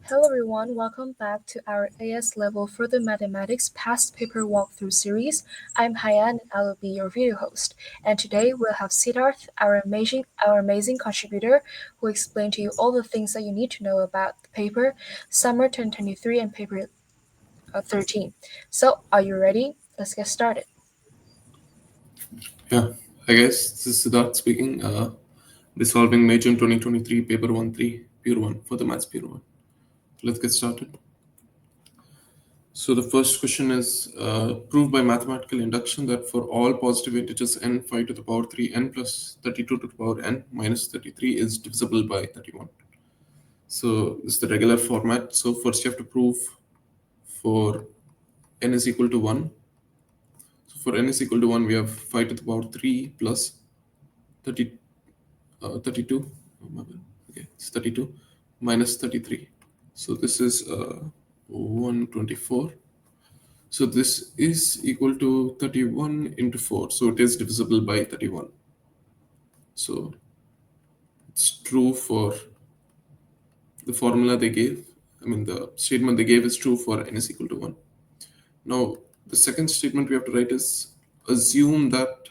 Hello everyone, welcome back to our AS Level Further Mathematics Past Paper Walkthrough series. I'm Hayan and I will be your video host. And today we'll have Siddharth, our amazing contributor, who will explain to you all the things that you need to know about the paper Summer 2023 and paper 13. So, are you ready? Let's get started. Yeah, hi guys, this is Siddharth speaking. Resolving Major 2023 paper 1-3 pure 1 for the maths pure 1. Let's get started. So the first question is prove by mathematical induction that for all positive integers n 5 to the power 3 n plus 32 to the power n minus 33 is divisible by 31. So this is the regular format. So first you have to prove for n is equal to 1. So for n is equal to 1, we have 5 to the power 3 plus 30. 32. Okay, it's 32 minus 33. So this is 124. So this is equal to 31 into 4. So it is divisible by 31. So it's true for the formula they gave. The statement they gave is true for n is equal to 1. Now, the second statement we have to write is assume that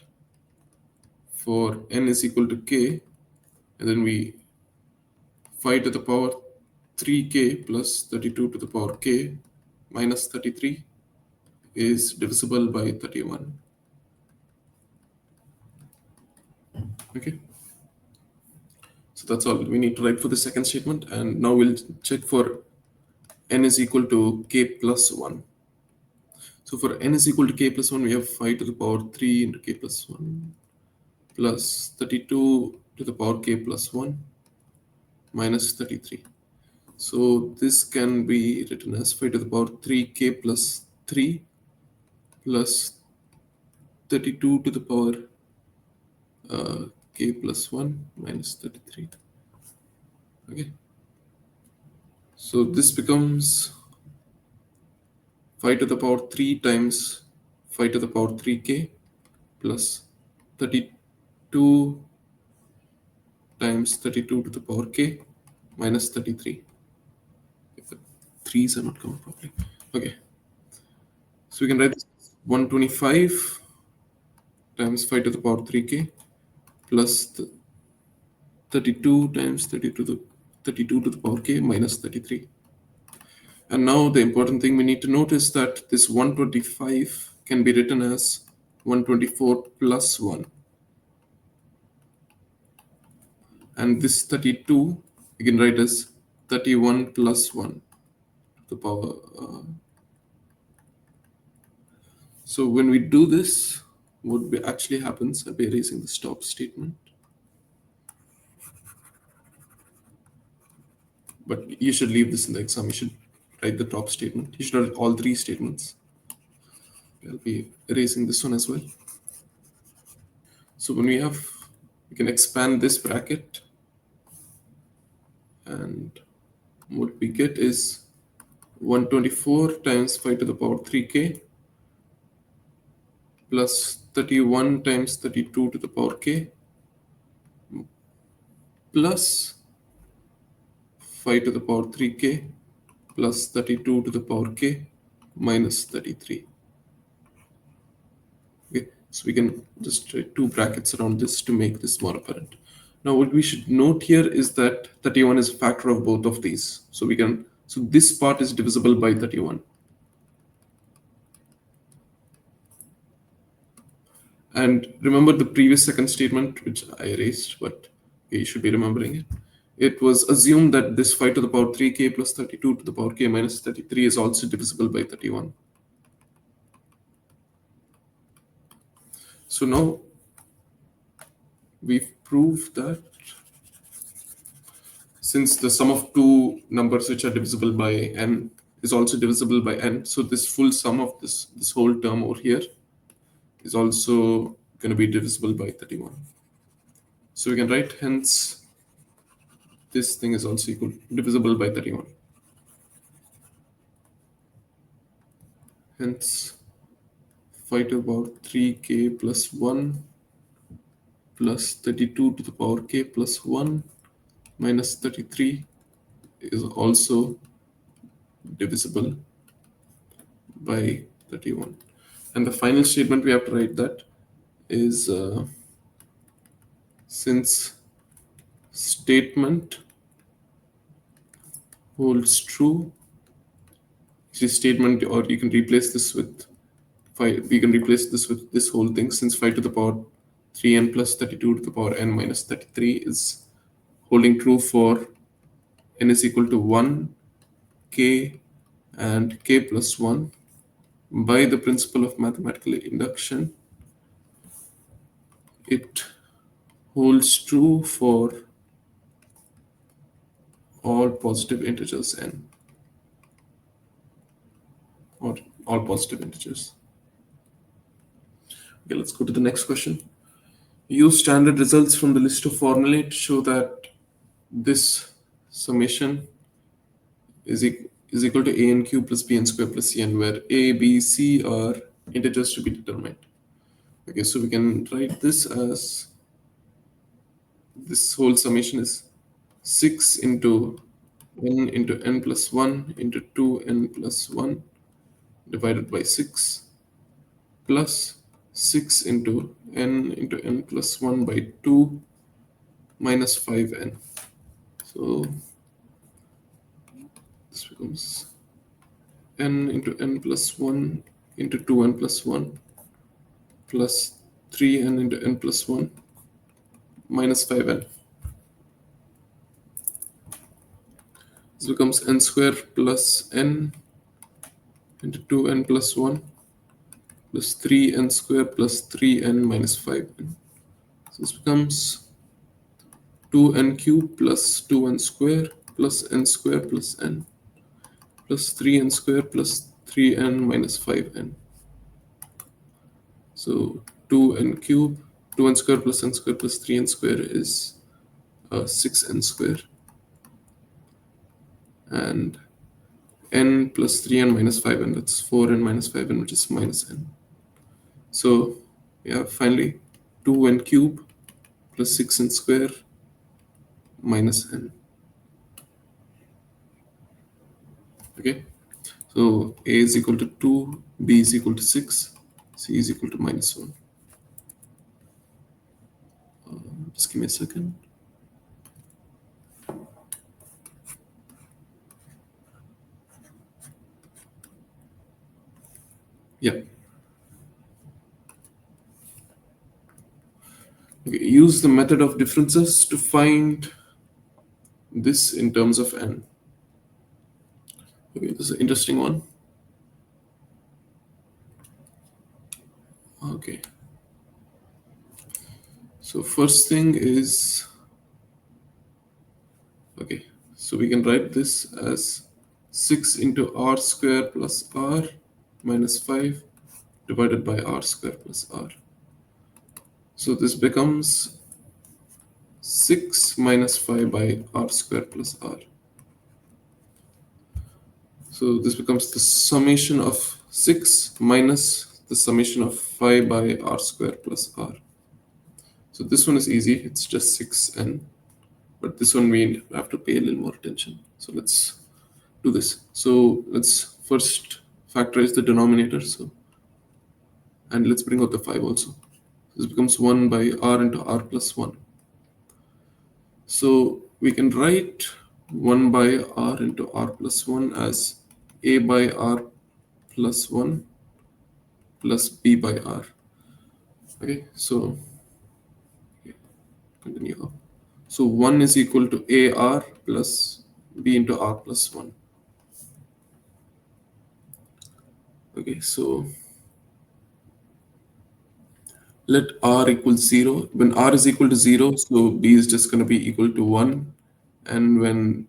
for n is equal to k, and then we 5 to the power 3k plus 32 to the power k minus 33 is divisible by 31. Okay. So that's all we need to write for the second statement. And now we'll check for n is equal to k plus 1. So for n is equal to k plus 1, we have 5 to the power 3 into k plus 1 plus 32 to the power k plus 1 minus 33. So this can be written as 5 to the power 3k plus 3 plus 32 to the power k plus 1 minus 33. Okay. So this becomes 5 to the power 3 times 5 to the power 3k plus 32 times 32 to the power k minus 33. If the 3's are not coming properly. Okay. So we can write this 125 times 5 to the power 3k plus 32 times 32 to the power k minus 33. And now the important thing we need to note is that this 125 can be written as 124 plus 1. And this 32 you can write as 31 plus 1 to the power. So when we do this, what actually happens, I'll be erasing the stop statement. But you should leave this in the exam. You should write the top statement. You should write all three statements. I'll be erasing this one as well. So when we can expand this bracket, and what we get is 124 times 5 to the power 3k plus 31 times 32 to the power k plus 5 to the power 3k plus 32 to the power k minus 33. Okay, so we can just write two brackets around this to make this more apparent. Now what we should note here is that 31 is a factor of both of these. So this part is divisible by 31. And remember the previous second statement, which I erased, but you should be remembering it. It was assumed that this 5 to the power 3k plus 32 to the power k minus 33 is also divisible by 31. So now we've proved that since the sum of two numbers which are divisible by n is also divisible by n, so this full sum of this whole term over here is also going to be divisible by 31. So we can write hence this thing is also divisible by 31. Hence 5 to the power 3k plus 1 plus 32 to the power k plus 1 minus 33 is also divisible by 31. And the final statement we have to write that is since statement holds true, statement, or you can replace this with 5, we can replace this with this whole thing, since 5 to the power 3n plus 32 to the power n minus 33 is holding true for n is equal to 1, k, and k plus 1 by the principle of mathematical induction. It holds true for all positive integers n, or all positive integers. Okay, let's go to the next question. Use standard results from the list of formulae to show that this summation is equal to a n cube plus b n square plus c n, where a, b, c are integers to be determined. Okay, so we can write this as, this whole summation is 6 into n plus 1 into 2n plus 1 divided by 6 plus 6 into n plus 1 by 2 minus 5n. So this becomes n into n plus 1 into 2n plus 1 plus 3n into n plus 1 minus 5n. This becomes n square plus n into 2n plus 1 plus 3n square plus 3n minus 5n. So this becomes 2n cube plus 2n square plus n square plus n plus 3n square plus 3n minus 5n. So 2n cube, 2n square plus n square plus 3n square is 6n square. And n plus 3n minus 5n, that's 4n minus 5n, which is minus n. So yeah, finally 2n cube plus 6n square minus n. Okay, so a is equal to 2, b is equal to 6, c is equal to minus 1. Just give me a second. Yeah. Okay, use the method of differences to find this in terms of n. Okay, this is an interesting one. Okay. So first thing is, okay, so we can write this as 6 into r square plus r minus 5 divided by r square plus r. So this becomes 6 minus 5 by r square plus r. So this becomes the summation of 6 minus the summation of 5 by r square plus r. So this one is easy, it's just 6n. But this one we have to pay a little more attention. So let's do this. So let's first factorize the denominator. So, and let's bring out the 5 also. This becomes 1 by r into r plus 1. So we can write 1 by r into r plus 1 as a by r plus 1 plus b by r. Okay, so continue up. So 1 is equal to ar plus b into r plus 1. Okay, so let r equal 0. When r is equal to 0, so b is just going to be equal to 1. And when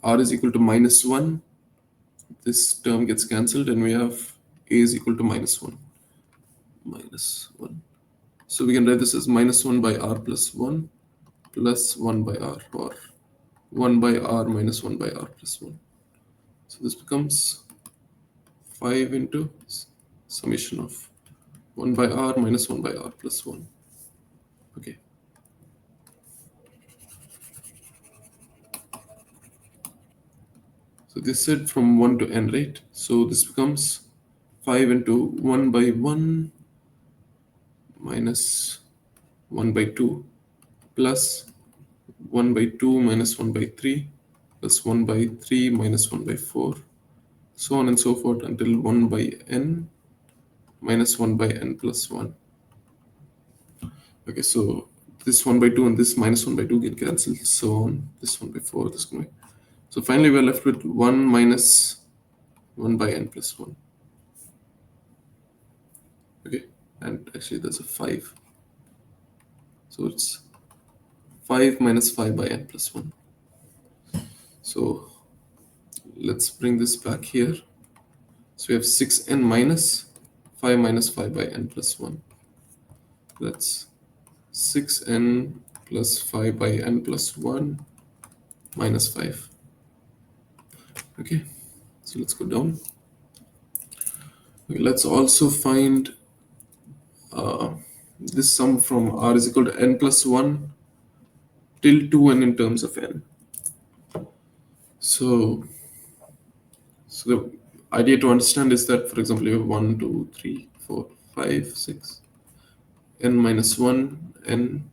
r is equal to minus 1, this term gets cancelled and we have a is equal to minus 1. Minus 1. So we can write this as minus 1 by r plus 1 plus 1 by r, or 1 by r minus 1 by r plus 1. So this becomes 5 into summation of 1 by r minus 1 by r plus 1. Okay. So So this said from 1 to n, right? So this becomes 5 into 1 by 1 minus 1 by 2 plus 1 by 2 minus 1 by 3 plus 1 by 3 minus 1 by 4, so on and so forth until 1 by n minus 1 by n plus 1. Okay, so this 1 by 2 and this minus 1 by 2 get cancelled, so on, this 1 by 4, this 1 by... So finally we're left with 1 minus 1 by n plus 1. Okay, and actually there's a 5. So it's 5 minus 5 by n plus 1. So let's bring this back here. So we have 6n minus 5 minus 5 by n plus 1. That's 6n plus 5 by n plus 1 minus 5. Okay, so let's go down. Okay, let's also find this sum from r is equal to n plus 1 till 2n in terms of n. So the idea to understand is that, for example, you have 1, 2, 3, 4, 5, 6, n minus 1, n,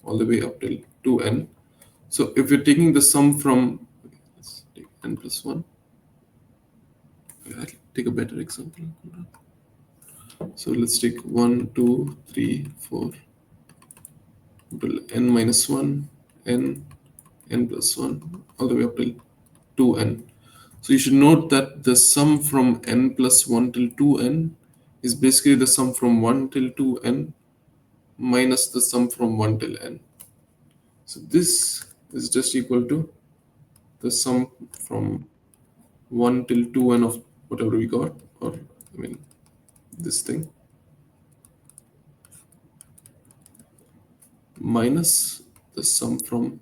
all the way up till 2n. So if you're taking the sum from, let's take n plus 1. I'll take a better example. So let's take 1, 2, 3, 4, till n minus 1, n, n plus 1, all the way up till 2n. So you should note that the sum from n plus 1 till 2n is basically the sum from 1 till 2n minus the sum from 1 till n. So this is just equal to the sum from 1 till 2n of whatever we got, or I mean this thing, minus the sum from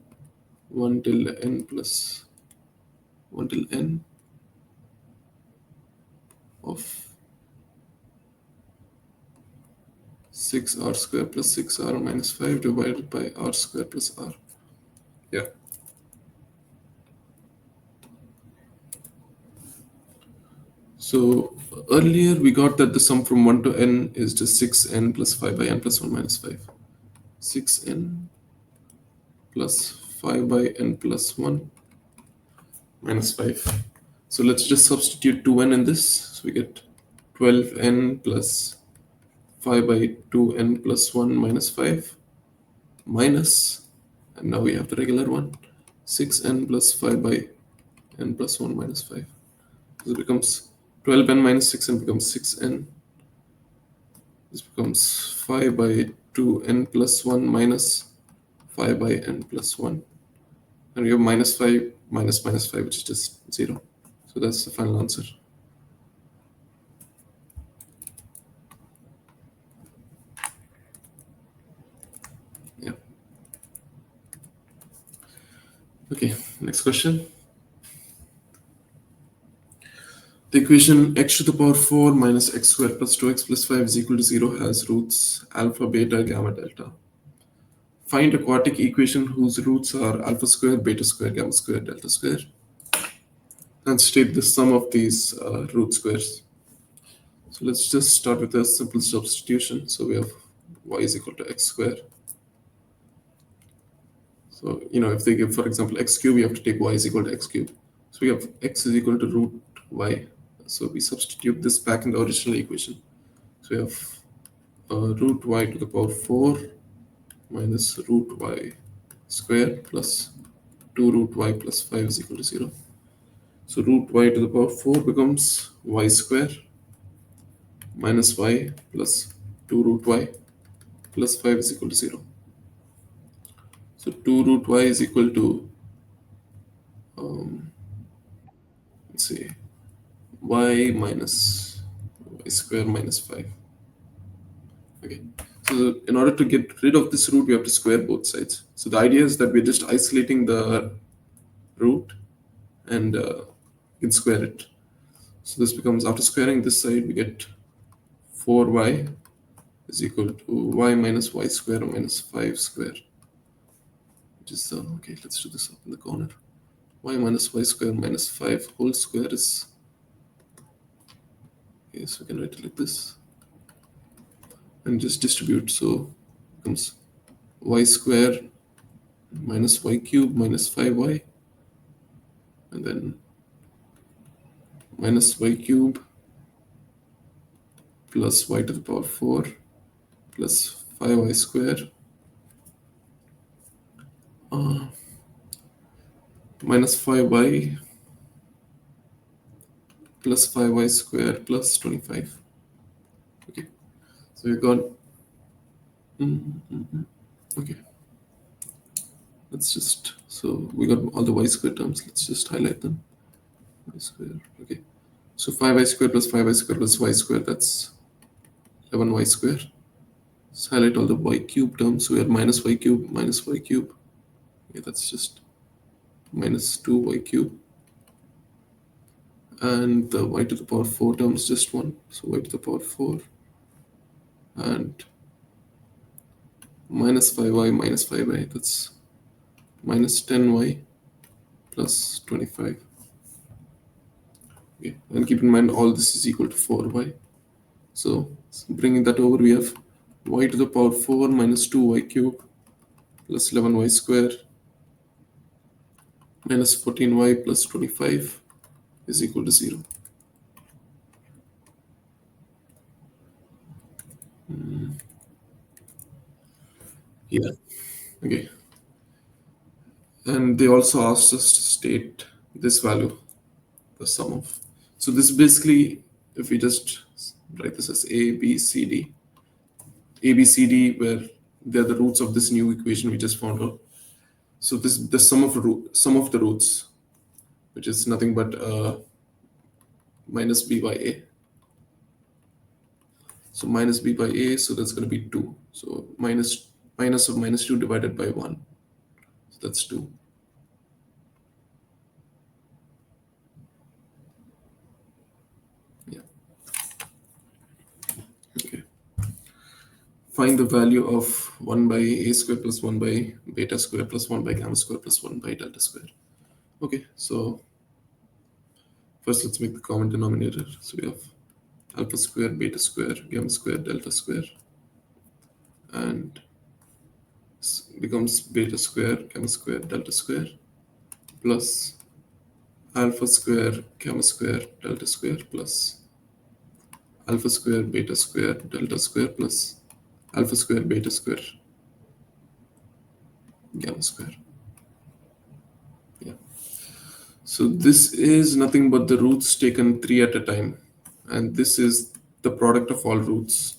1 till n plus 1 till n of 6r square plus 6r minus 5 divided by r square plus r. Yeah. So earlier we got that the sum from 1 to n is just 6n plus 5 by n plus 1 minus 5. 6n plus 5 by n plus 1 minus 5. So let's just substitute 2n in this. So we get 12n plus 5 by 2n plus 1 minus 5 minus, and now we have the regular one, 6n plus 5 by n plus 1 minus 5. So it becomes 12n minus 6n becomes 6n. This becomes 5 by 2n plus 1 minus 5 by n plus 1. And we have minus 5 minus minus 5, which is just 0. So that's the final answer. Yeah. Okay, next question. The equation x to the power 4 minus x squared plus 2x plus 5 is equal to 0 has roots alpha, beta, gamma, delta. Find a quartic equation whose roots are alpha square, beta square, gamma square, delta square, and state the sum of these root squares. So let's just start with a simple substitution. So we have y is equal to x square. So, if they give, for example, x cube, we have to take y is equal to x cube. So we have x is equal to root y. So we substitute this back in the original equation. So we have root y to the power 4 minus root y squared plus 2 root y plus 5 is equal to 0. So root y to the power 4 becomes y square minus y plus 2 root y plus 5 is equal to 0. So 2 root y is equal to, let's see, y minus y square minus 5. Okay, so in order to get rid of this root, we have to square both sides. So the idea is that we're just isolating the root and you can square it. So this becomes, after squaring this side, we get 4y is equal to y minus y square minus 5 square, which is, okay, let's do this up in the corner. y minus y square minus 5 whole square is, yes, we can write it like this and just distribute. So it becomes y square minus y cube minus 5y, and then minus y cube plus y to the power 4 plus 5y square minus 5y plus 5y square plus 25. Okay, so we got okay, let's just, so we got all the y square terms, let's just highlight them. Y square, okay, so 5y square plus 5y square plus y square, that's 11y square. Let's highlight all the y cube terms. So we have minus y cube minus y cube, okay, that's just minus 2y cube, and the y to the power 4 term is just 1, so y to the power 4, and minus 5y minus 5y, that's minus 10y plus 25. Okay, and keep in mind all this is equal to 4y. So bringing that over, we have y to the power 4 minus 2y cube plus 11y square minus 14y plus 25 is equal to 0. Yeah, okay. And they also asked us to state this value, the sum of. So this basically, if we just write this as A, B, C, D, A, B, C, D, where they're the roots of this new equation we just found out. So this the sum of the roots, which is nothing but minus b by a. So minus b by a, so that's going to be 2. So minus of minus 2 divided by 1. So that's 2. Yeah. Okay. Find the value of 1 by a square plus 1 by beta square plus 1 by gamma square plus 1 by delta square. Okay, so first let's make the common denominator. So we have alpha square, beta square, gamma square, delta square, and becomes beta square, gamma square, delta square, plus alpha square, gamma square, delta square, plus alpha square, beta square, delta square, plus alpha square, beta square, gamma square. Yeah. So this is nothing but the roots taken 3 at a time, and this is the product of all roots.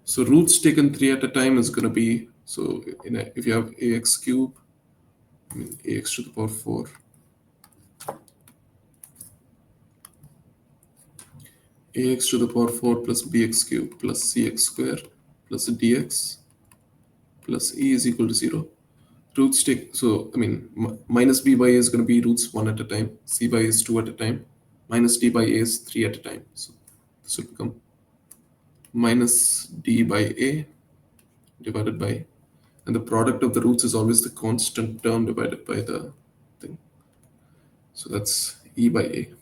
So roots taken 3 at a time is going to be, so if you have ax cube, I mean ax to the power 4, ax to the power 4 plus bx cube plus cx square plus dx plus e is equal to 0. Roots take, so I mean minus b by a is going to be roots 1 at a time, c by a is 2 at a time, minus d by a is 3 at a time. So this will become minus d by a divided by, and the product of the roots is always the constant term divided by the thing. So that's e by a.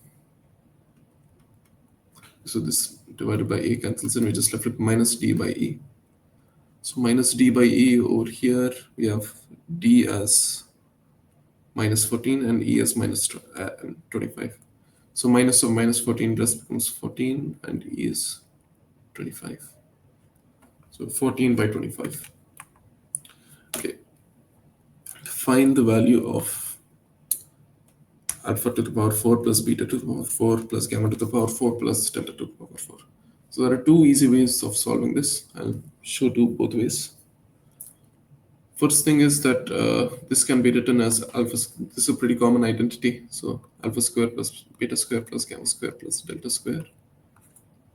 So this divided by a cancels and we just left with minus d by e. So minus d by e over here, we have d as minus 14 and e as minus 25. So minus of minus 14 just becomes 14 and e is 25. So 14 by 25. Okay. Find the value of alpha to the power 4 plus beta to the power 4 plus gamma to the power 4 plus delta to the power 4. So there are two easy ways of solving this. I'll show two both ways. First thing is that this can be written as alpha. This is a pretty common identity. So alpha square plus beta square plus gamma square plus delta square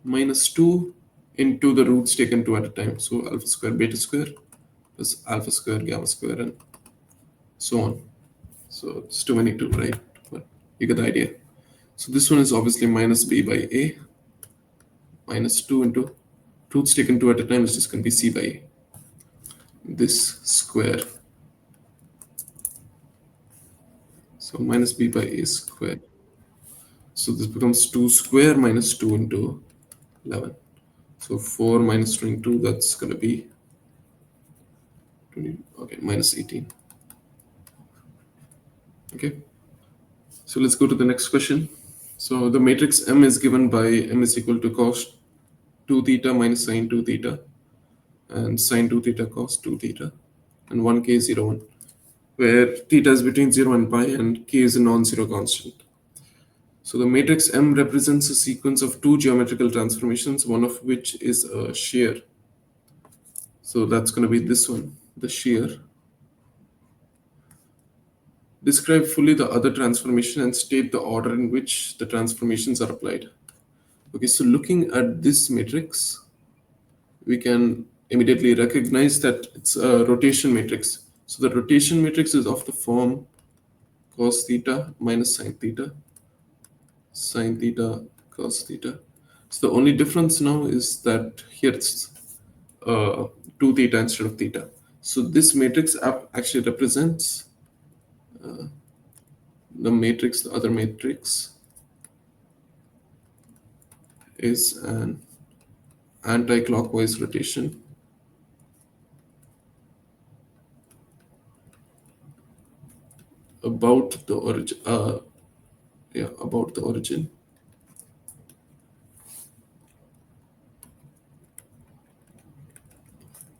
minus 2 into the roots taken 2 at a time. So alpha square beta square plus alpha square gamma square and so on. So it's too many to write, but you get the idea. So this one is obviously minus b by a minus 2 into roots taken 2 at a time is just going to be c by a. This square. So minus b by a squared. So this becomes 2 square minus 2 into 11. So 4 minus 22, that's going to be 20, okay, minus 18. Okay. So let's go to the next question. So the matrix M is given by M is equal to cos 2 theta minus sine 2 theta and sine 2 theta cos 2 theta and 1k 0 1, where theta is between 0 and pi and k is a non-zero constant. So the matrix M represents a sequence of two geometrical transformations, one of which is a shear. So that's going to be this one, the shear. Describe fully the other transformation and state the order in which the transformations are applied. Okay, so looking at this matrix, we can immediately recognize that it's a rotation matrix. So the rotation matrix is of the form cos theta minus sine theta, cos theta. So the only difference now is that here it's 2 theta instead of theta. So this matrix actually represents the other matrix is an anti-clockwise rotation about the origin. About the origin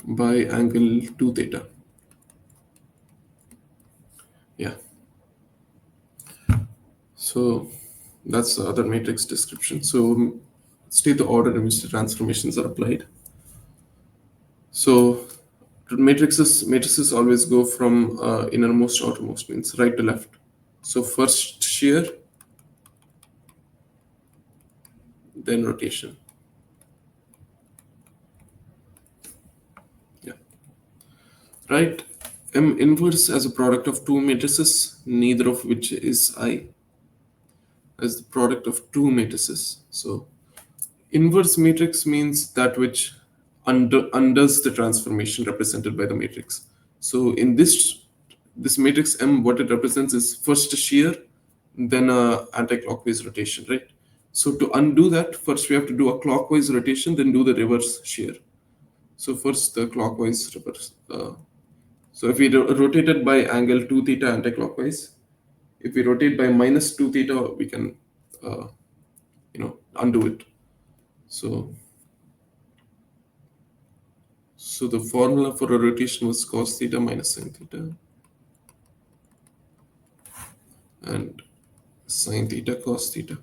by angle 2 theta. Yeah. So that's the other matrix description. So state the order in which the transformations are applied. So matrices always go from innermost to outermost, means right to left. So first shear, then rotation. Yeah. Right. M inverse as a product of two matrices, neither of which is I, as the product of two matrices. So inverse matrix means that which undoes the transformation represented by the matrix. So in this matrix M, what it represents is first a shear, then a anti-clockwise rotation, right? So to undo that, first we have to do a clockwise rotation, then do the reverse shear. So first the clockwise reverse. So if we rotate it by angle 2 theta anti-clockwise, if we rotate by minus 2 theta, we can undo it. So the formula for a rotation was cos theta minus sin theta and sin theta cos theta.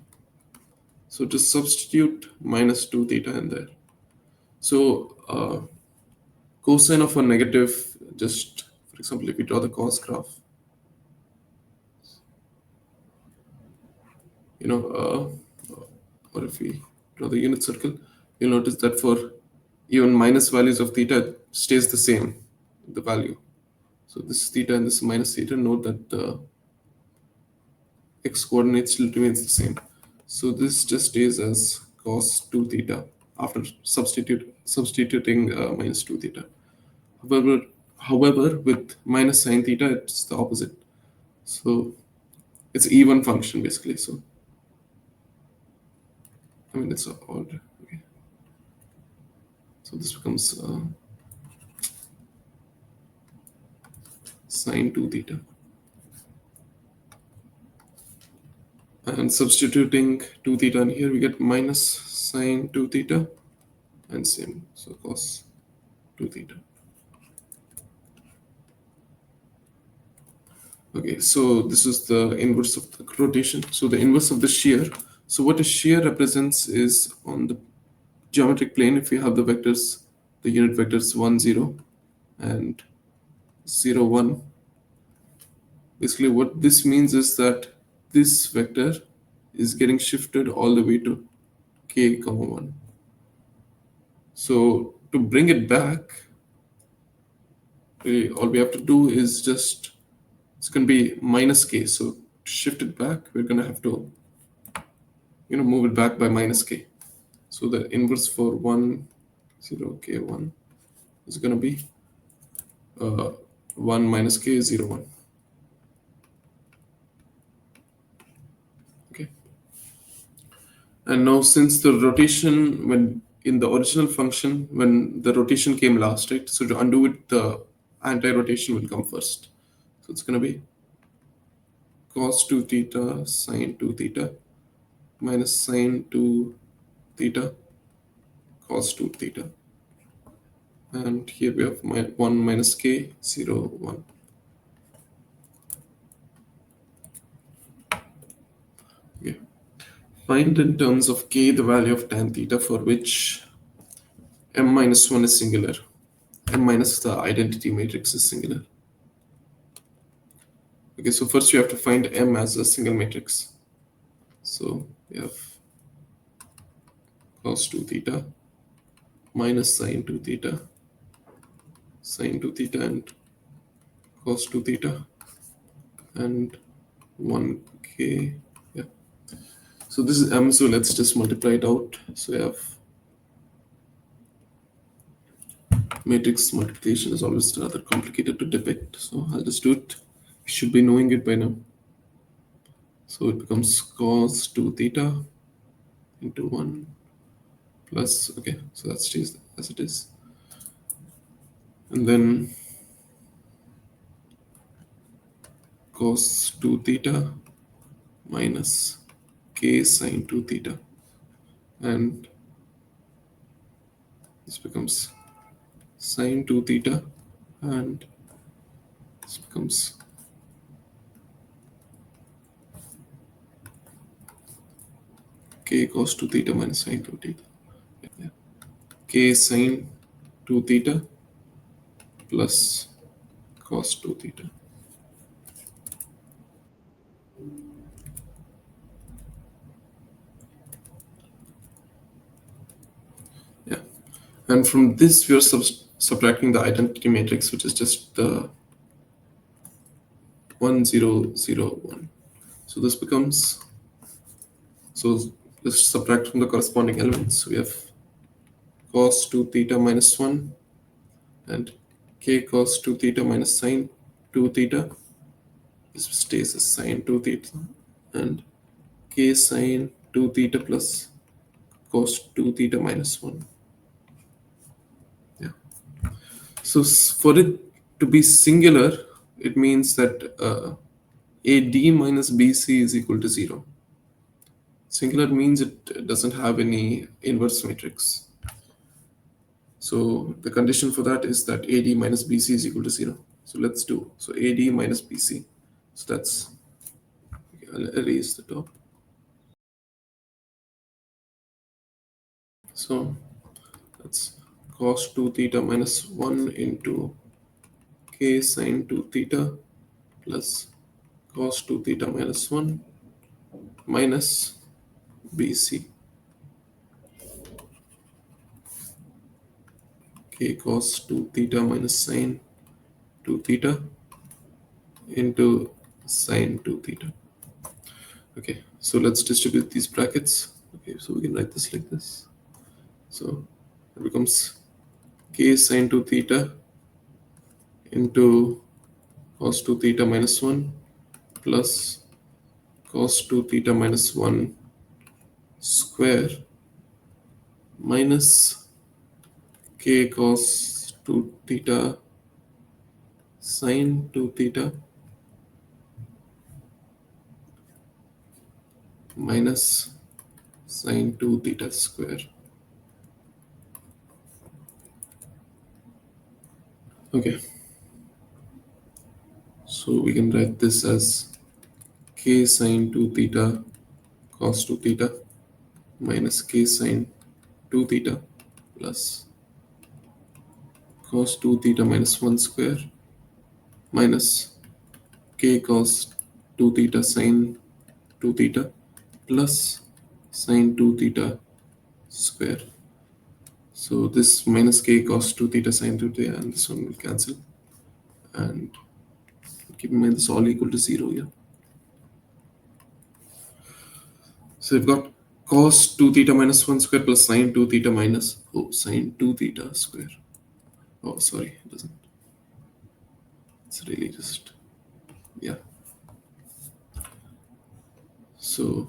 So to substitute minus 2 theta in there. So cosine of a negative, just for example, if we draw the cos graph, or if we draw the unit circle, you'll notice that for even minus values of theta, it stays the same, the value. So this is theta and this is minus theta. Note that the x coordinate still remains the same. So this just stays as cos 2 theta after substituting minus 2 theta. However, with minus sine theta, it's the opposite. So it's even function basically. So I mean it's odd. Okay. So this becomes sine 2 theta. And substituting 2 theta in here, we get minus sine 2 theta and same. So cos 2 theta. Okay, so this is the inverse of the rotation. So the inverse of the shear. So what a shear represents is on the geometric plane, if we have the vectors, the unit vectors 1, 0 and 0, 1. Basically what this means is that this vector is getting shifted all the way to k, 1. So to bring it back, all we have to do is just, it's going to be minus k. So to shift it back, we're going to have to move it back by minus k. So the inverse for 1, 0, k, 1 is going to be 1 minus k, 0, 1. And now since the rotation when in the original function, when the rotation came last, right? So to undo it, the anti-rotation will come first. So it's gonna be cos 2 theta sine 2 theta minus sine 2 theta cos 2 theta. And here we have 1 minus k 0 1. Okay. Find in terms of k the value of tan theta for which m minus 1 is singular. M minus the identity matrix is singular. Okay, so first you have to find M as a single matrix. So we have cos 2 theta minus sine 2 theta, sine 2 theta and cos 2 theta and 1k. Yeah. So this is M, so let's just multiply it out. So we have matrix multiplication is always rather complicated to depict. So I'll just do it. You should be knowing it by now. So it becomes cos 2 theta into 1 plus, okay, so that stays as it is. And then cos 2 theta minus k sine 2 theta. And this becomes sine 2 theta and this becomes k cos 2 theta minus sine 2 theta. Yeah. K sine 2 theta plus cos 2 theta. Yeah. And from this, we are subtracting the identity matrix, which is just the 1 0 0 1. So this becomes, so let's subtract from the corresponding elements. We have cos 2 theta minus 1 and k cos 2 theta minus sine 2 theta. This stays as sine 2 theta and k sine 2 theta plus cos 2 theta minus 1. Yeah. So for it to be singular, it means that AD minus BC is equal to 0. Singular means it doesn't have any inverse matrix. So the condition for that is that AD minus BC is equal to 0. So let's do. So AD minus BC. So that's, okay, I'll erase the top. So that's cos 2 theta minus 1 into k sine 2 theta plus cos 2 theta minus 1 minus BC k cos 2 theta minus sine 2 theta into sine 2 theta. Okay, so let's distribute these brackets. Okay, so we can write this like this. So it becomes k sine 2 theta into cos 2 theta minus 1 plus cos 2 theta minus 1 square minus k cos 2 theta sine 2 theta minus sine 2 theta square. Okay, so we can write this as k sine 2 theta cos 2 theta minus k sine 2 theta plus cos 2 theta minus 1 square minus k cos 2 theta sine 2 theta plus sine 2 theta square. So this minus k cos 2 theta sine 2 theta and this one will cancel. And keep in mind this all equal to 0 here. So we've got cos 2 theta minus 1 square plus sine 2 theta minus, oh, sine 2 theta square. Oh, sorry, it doesn't. It's really just, yeah. So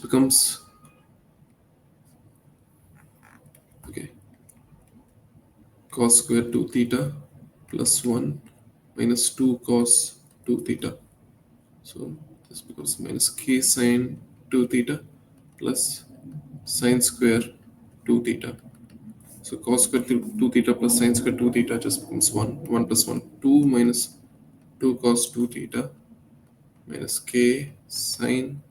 becomes, okay, cos square 2 theta plus 1 minus 2 cos 2 theta. So this becomes minus k sine 2 theta plus sine square 2 theta. So cos square 2 theta plus sine square 2 theta just becomes 1. 1 plus 1, 2 minus 2 cos 2 theta minus k sine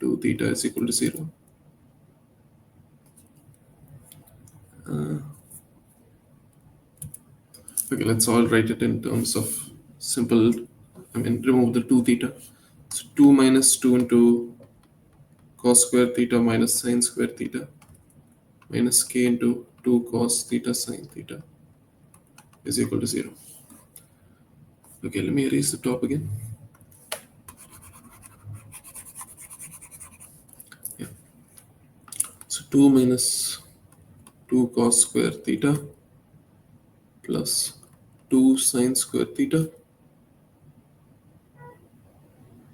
2 theta is equal to 0. Okay, let's all write it in terms of simple, remove the 2 theta. So 2 minus 2 into cos square theta minus sine square theta minus k into 2 cos theta sine theta is equal to 0. Okay, let me erase the top again. Yeah. So 2 minus 2 cos square theta plus 2 sine square theta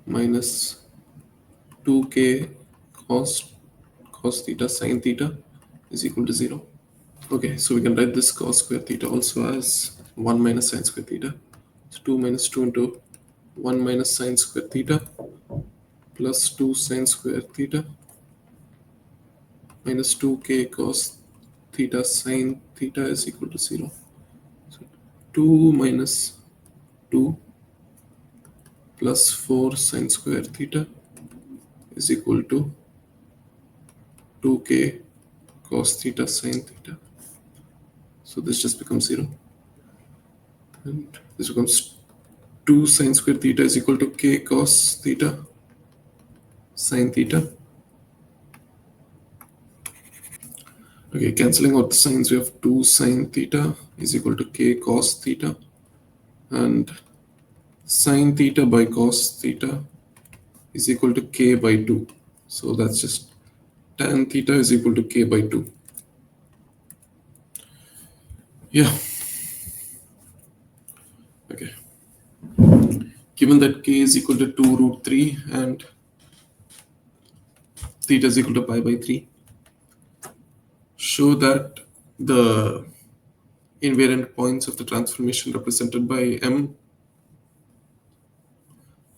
minus 2k cos theta sine theta is equal to 0. Okay, so we can write this cos square theta also as 1 minus sine square theta. So 2 minus 2 into 1 minus sine square theta plus 2 sine square theta minus 2k cos theta sine theta is equal to 0. So 2 minus 2 plus 4 sine square theta is equal to 2k cos theta sine theta. So this just becomes 0. And this becomes 2 sine square theta is equal to k cos theta sine theta. Okay, cancelling out the sines, we have 2 sine theta is equal to k cos theta. And sine theta by cos theta is equal to k by 2. So that's just tan theta is equal to k by 2. Yeah. Okay. Given that k is equal to 2 root 3 and theta is equal to pi by 3, show that the invariant points of the transformation represented by m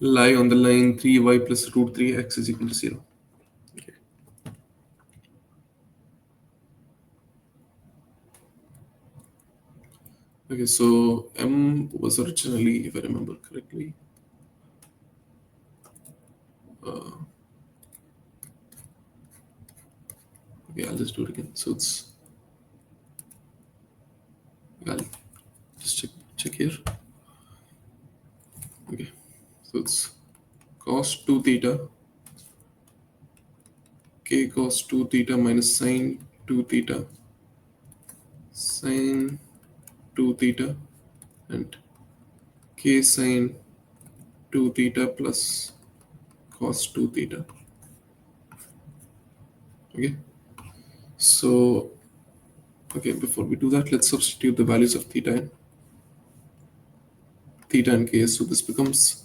lie on the line 3y plus root 3x is equal to 0. Okay. Okay, so m was originally, if I remember correctly, okay, I'll just do it again. So it's, I'll just check here. Okay, so it's cos 2 theta, k cos 2 theta minus sine 2 theta, sine 2 theta, and k sine 2 theta plus cos 2 theta. Okay, so okay, before we do that, let's substitute the values of theta and k. So this becomes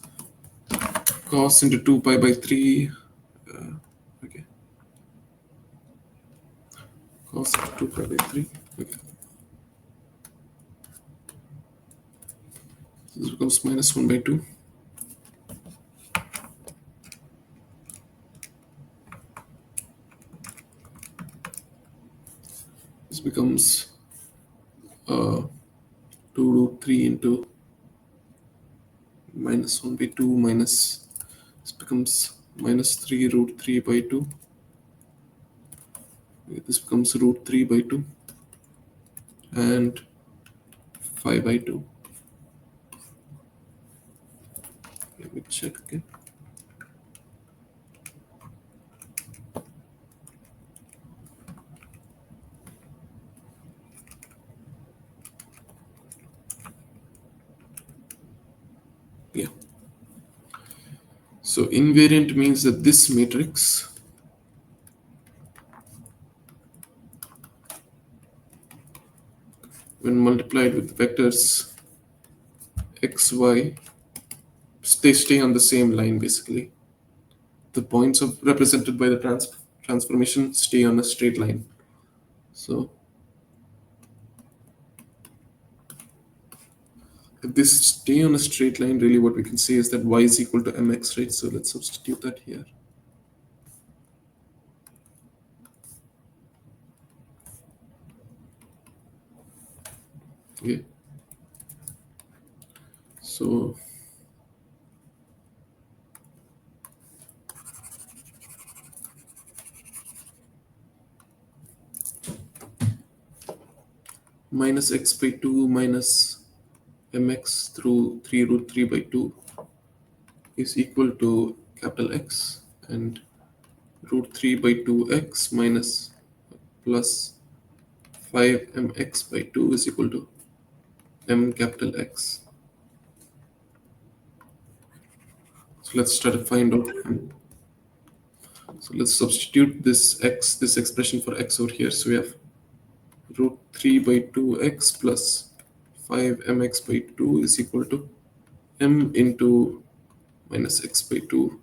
cos into 2 pi by 3. Okay, cos into 2 pi by 3. Okay, so this becomes minus 1 by 2. This becomes 2 root 3 into minus 1 by 2 minus, this becomes minus 3 root 3 by 2. Okay, this becomes root 3 by 2 and 5 by 2. Let me check again. Yeah. So invariant means that this matrix when multiplied with vectors x, y, they stay on the same line basically. the points of represented by the transformation stay on a straight line. So if this stay on a straight line, really what we can say is that y is equal to mx, right? So let's substitute that here. Okay. So minus x by 2 minus mx through 3 root 3 by 2 is equal to capital X, and root 3 by 2x minus plus 5mx by 2 is equal to m capital X. So let's try to find out m. So let's substitute this expression for x over here. So we have root 3 by 2x plus 5mx by 2 is equal to m into minus x by 2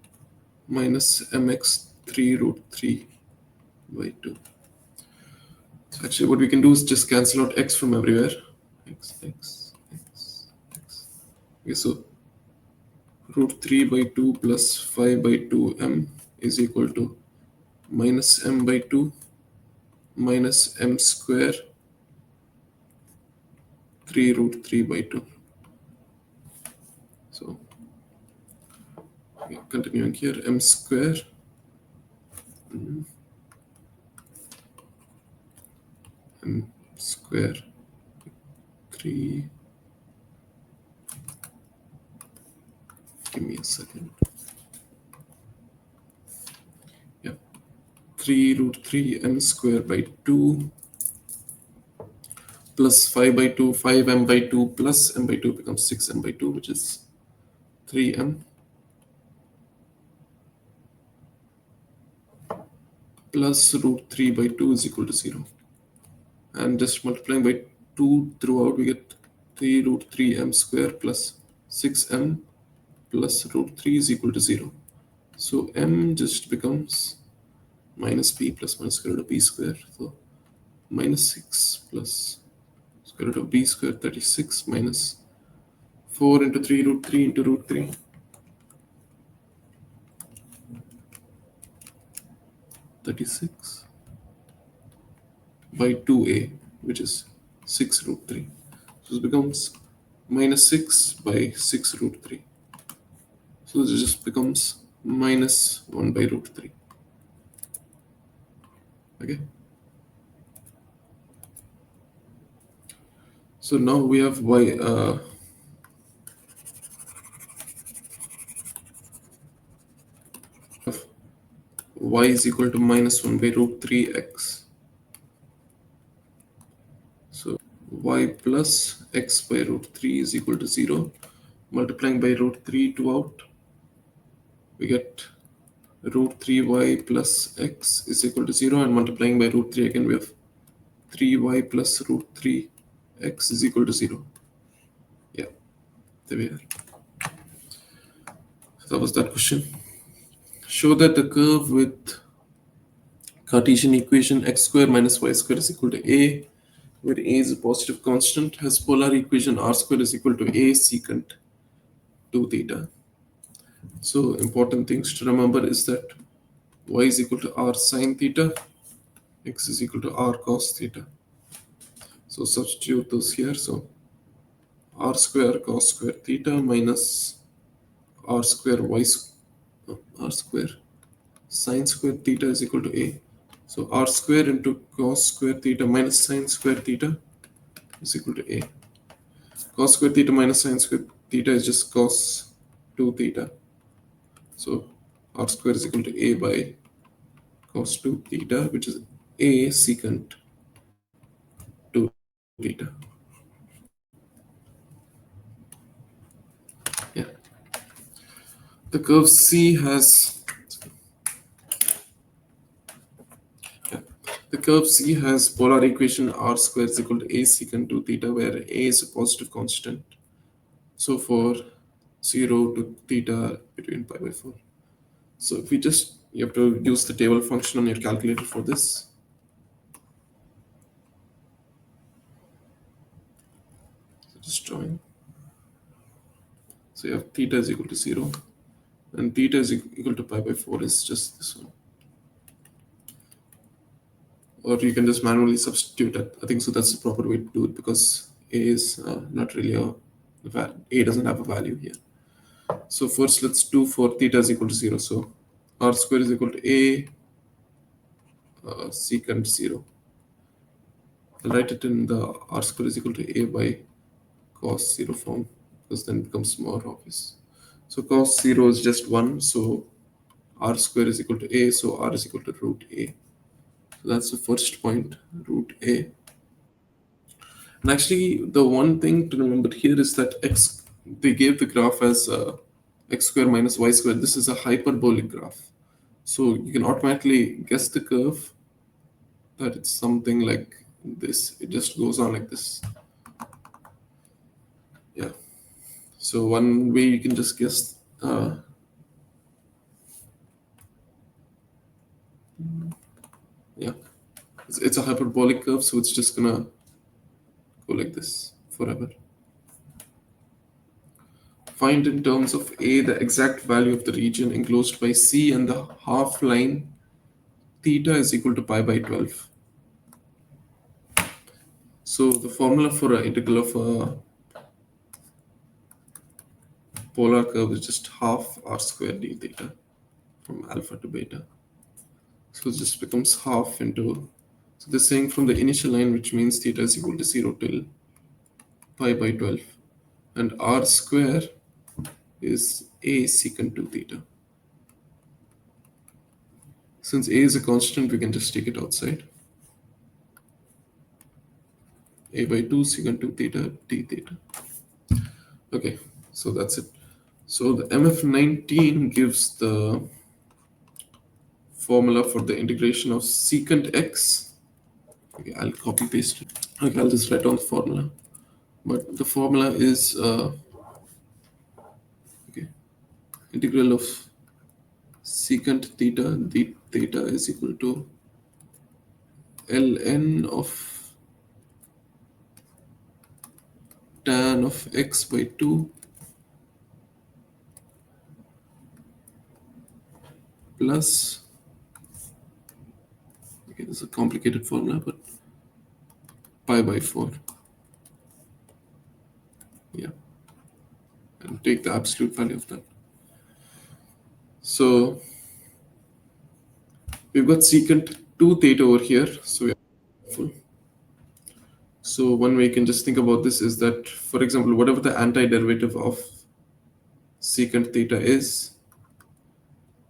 minus mx 3 root 3 by 2. So actually what we can do is just cancel out x from everywhere. X. Okay, so root 3 by 2 plus 5 by 2m is equal to minus m by 2 minus m square 3 root 3 by 2. So continuing here, m square m square 3, give me a second, 3 root 3 m square by 2 plus 5 by 2, 5m by 2 plus m by 2 becomes 6m by 2, which is 3m plus root 3 by 2 is equal to 0. And just multiplying by 2 throughout, we get 3 root 3m square plus 6m plus root 3 is equal to 0. So m just becomes minus p plus minus square root of b square. So minus 6 plus square root of b square, 36 minus 4 into 3 root 3 into root 3. 36 by 2a, which is 6 root 3. So it becomes minus 6 by 6 root 3. So this just becomes minus 1 by root 3. Okay. So now we have y is equal to minus 1 by root 3x. So y plus x by root 3 is equal to 0. Multiplying by root 3 to out, we get root 3y plus x is equal to 0, and multiplying by root 3 again, we have 3y plus root 3x is equal to 0. Yeah, there we are. So that was that question. Show that the curve with Cartesian equation x square minus y square is equal to a, where a is a positive constant, has polar equation r square is equal to a secant 2 theta. So important things to remember is that y is equal to r sine theta, x is equal to r cos theta. So substitute those here. So r square cos square theta minus r square r square sine square theta is equal to a. So r square into cos square theta minus sine square theta is equal to a. Cos square theta minus sine square theta is just cos 2 theta. So r square is equal to a by cos 2 theta, which is a secant 2 theta. Yeah. The curve C has the curve C has polar equation r square is equal to a secant 2 theta, where a is a positive constant. So for 0 to theta between pi by 4. So if we just, you have to use the table function on your calculator for this. So just drawing. So you have theta is equal to 0, and theta is equal to pi by 4 is just this one. Or you can just manually substitute it. I think so that's the proper way to do it, because a is not really a doesn't have a value here. So first let's do for theta is equal to 0. So r square is equal to a secant 0. I'll write it in the r square is equal to a by cos 0 form, because then it becomes more obvious. So cos 0 is just 1, so r square is equal to a, so r is equal to root a. So that's the first point, root a. And actually, the one thing to remember here is that x, they gave the graph as x square minus y square. This is a hyperbolic graph. So you can automatically guess the curve that it's something like this. It just goes on like this. Yeah. So one way you can just guess. Yeah. It's a hyperbolic curve, so it's just gonna go like this forever. Find in terms of A the exact value of the region enclosed by C and the half line theta is equal to pi by 12. So the formula for an integral of a polar curve is just half r squared d theta from alpha to beta. So it just becomes half into, so they're saying from the initial line, which means theta is equal to 0 till pi by 12. And r square is a secant 2 theta. Since a is a constant, we can just take it outside. A by 2 secant 2 theta d theta. Okay, so that's it. So the MF19 gives the formula for the integration of secant x. Okay, I'll copy paste it. Okay, I'll just write down the formula. But the formula is okay, integral of secant theta d theta is equal to ln of tan of x by 2 plus, okay, this is a complicated formula, but pi by 4. Yeah, and take the absolute value of that. So we've got secant 2 theta over here, so we are full. So one way you can just think about this is that, for example, whatever the antiderivative of secant theta is,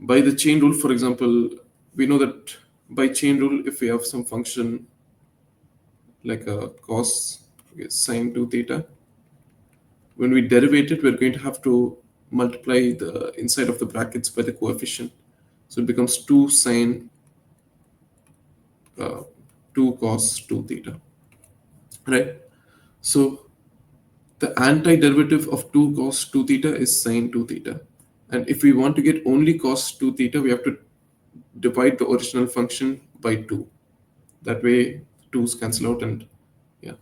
by the chain rule, for example, we know that by chain rule, if we have some function like a cos, okay, sine 2 theta, when we derivate it, we're going to have to multiply the inside of the brackets by the coefficient. So it becomes 2 sine 2 cos 2 theta, right? So the antiderivative of 2 cos 2 theta is sine 2 theta. And if we want to get only cos 2 theta, we have to divide the original function by 2. That way, 2's cancel out, and yeah.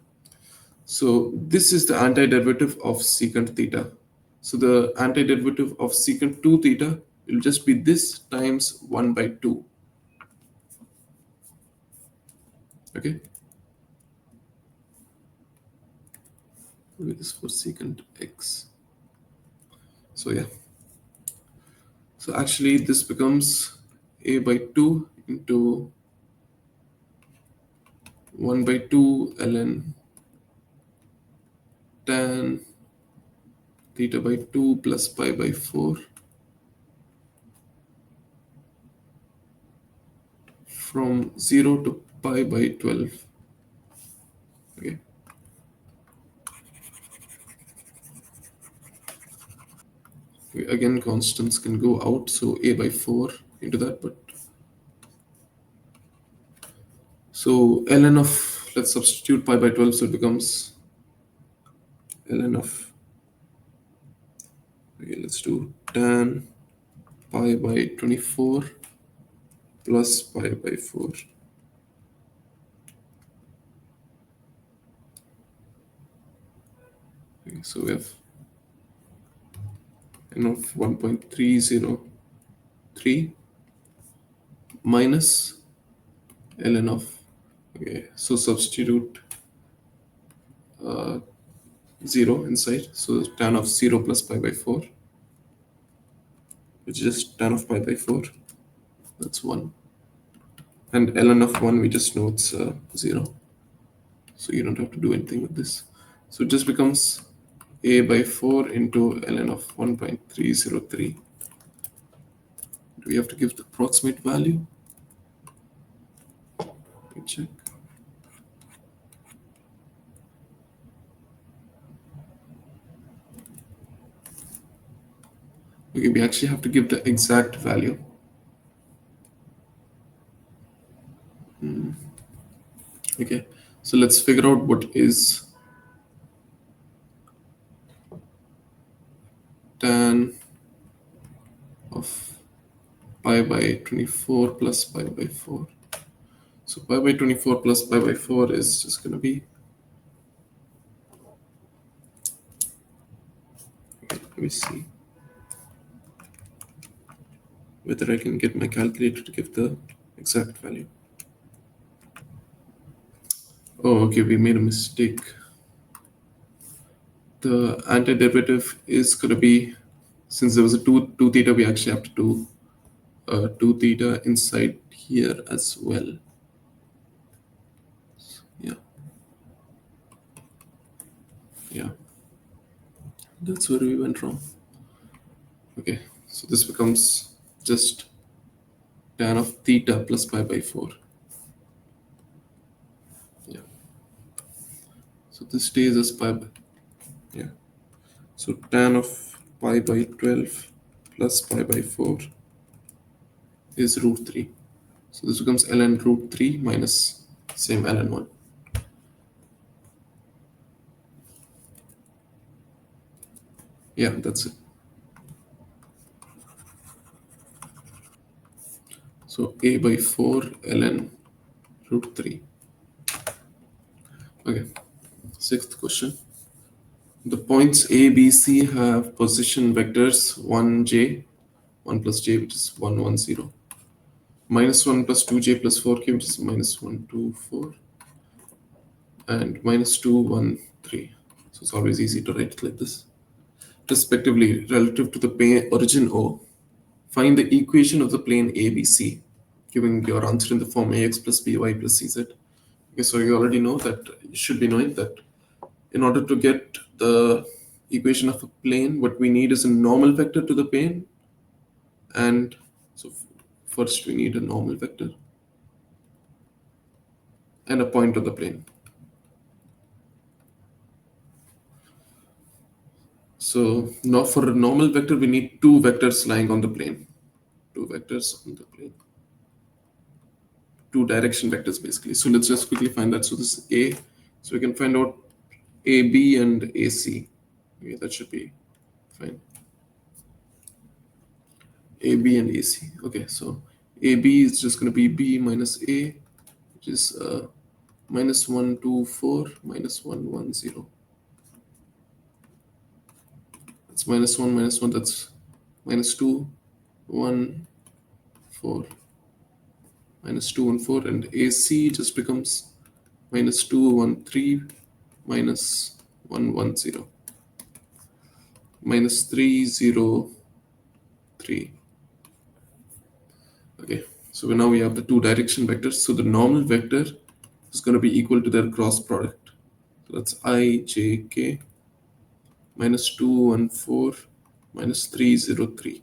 So this is the antiderivative of secant theta. So the antiderivative of secant 2 theta will just be this times 1 by 2. Okay? This for secant x. So yeah. So actually this becomes a by 2 into 1 by 2 ln tan theta by 2 plus pi by 4 from 0 to pi by 12. Okay. Again, constants can go out, so a by 4 into that, but so ln of, let's substitute pi by 12, so it becomes ln of, okay, let's do tan pi by 24 plus pi by 4. Okay, so we have n of 1.303 minus ln of, okay, so substitute 0 inside, so tan of 0 plus pi by 4, which is just tan of pi by 4, that's 1, and ln of 1 we just know it's 0, so you don't have to do anything with this. So it just becomes a by 4 into ln of 1.303. Do we have to give the approximate value? Let me check. Okay, we actually have to give the exact value. Okay, so let's figure out what is tan of pi by 24 plus pi by 4. So pi by 24 plus pi by 4 is just going to be, okay, let me see whether I can get my calculator to give the exact value. Oh, okay, we made a mistake. The antiderivative is going to be, since there was a 2 theta, we actually have to do 2 theta inside here as well. Yeah. Yeah. That's where we went wrong. Okay, so this becomes just tan of theta plus pi by 4. Yeah. So this stays as pi by, yeah. So tan of pi by 12 plus pi by 4 is root 3. So this becomes ln root 3 minus same ln 1. Yeah, that's it. So a by 4 ln root 3. Okay, sixth question. The points A, B, C have position vectors 1j, 1 plus j, which is 1, 1, 0. Minus 1 plus 2j plus 4k, which is minus 1, 2, 4. And minus 2, 1, 3. So it's always easy to write it like this. Respectively, relative to the plane origin O, find the equation of the plane ABC, giving your answer in the form ax plus by plus cz. Okay, so you already know that, you should be knowing that in order to get the equation of a plane, what we need is a normal vector to the plane. And so first we need a normal vector and a point on the plane. So now for a normal vector, we need 2 vectors lying on the plane. 2 vectors on the plane. 2 direction vectors basically. So let's just quickly find that. So this is A. So we can find out AB and AC. Okay, that should be fine. AB and AC. Okay, so AB is just going to be B minus A, which is minus 1, 2, 4, minus 1, 1, 0. That's minus 1, minus 1, that's minus 2, 1, 4. Minus 2, 1, 4. And AC just becomes minus 2, 1, 3, minus 1, 1, 0. Minus 3, 0, 3. Okay, so now we have the 2 direction vectors. So the normal vector is going to be equal to their cross product. So that's I, j, k, minus 2, 1, 4, minus 3, 0, 3.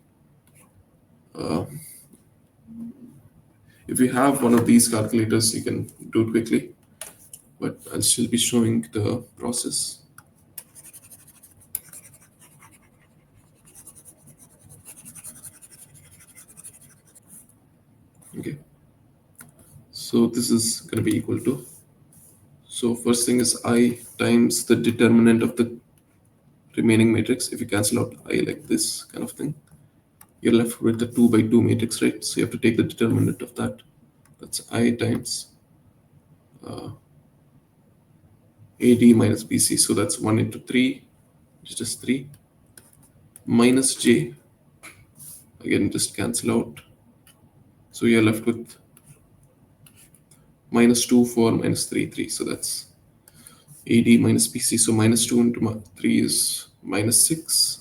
If you have one of these calculators, you can do it quickly, but I'll still be showing the process. Okay, so this is going to be equal to, so first thing is I times the determinant of the remaining matrix. If you cancel out I like this kind of thing, you're left with the 2 by 2 matrix, right? So you have to take the determinant of that. That's I times AD minus BC. So that's 1 into 3, which is just 3, minus J. Again, just cancel out. So you're left with minus 2, 4, minus 3, 3. So that's AD minus BC. So minus 2 into 3 is minus 6,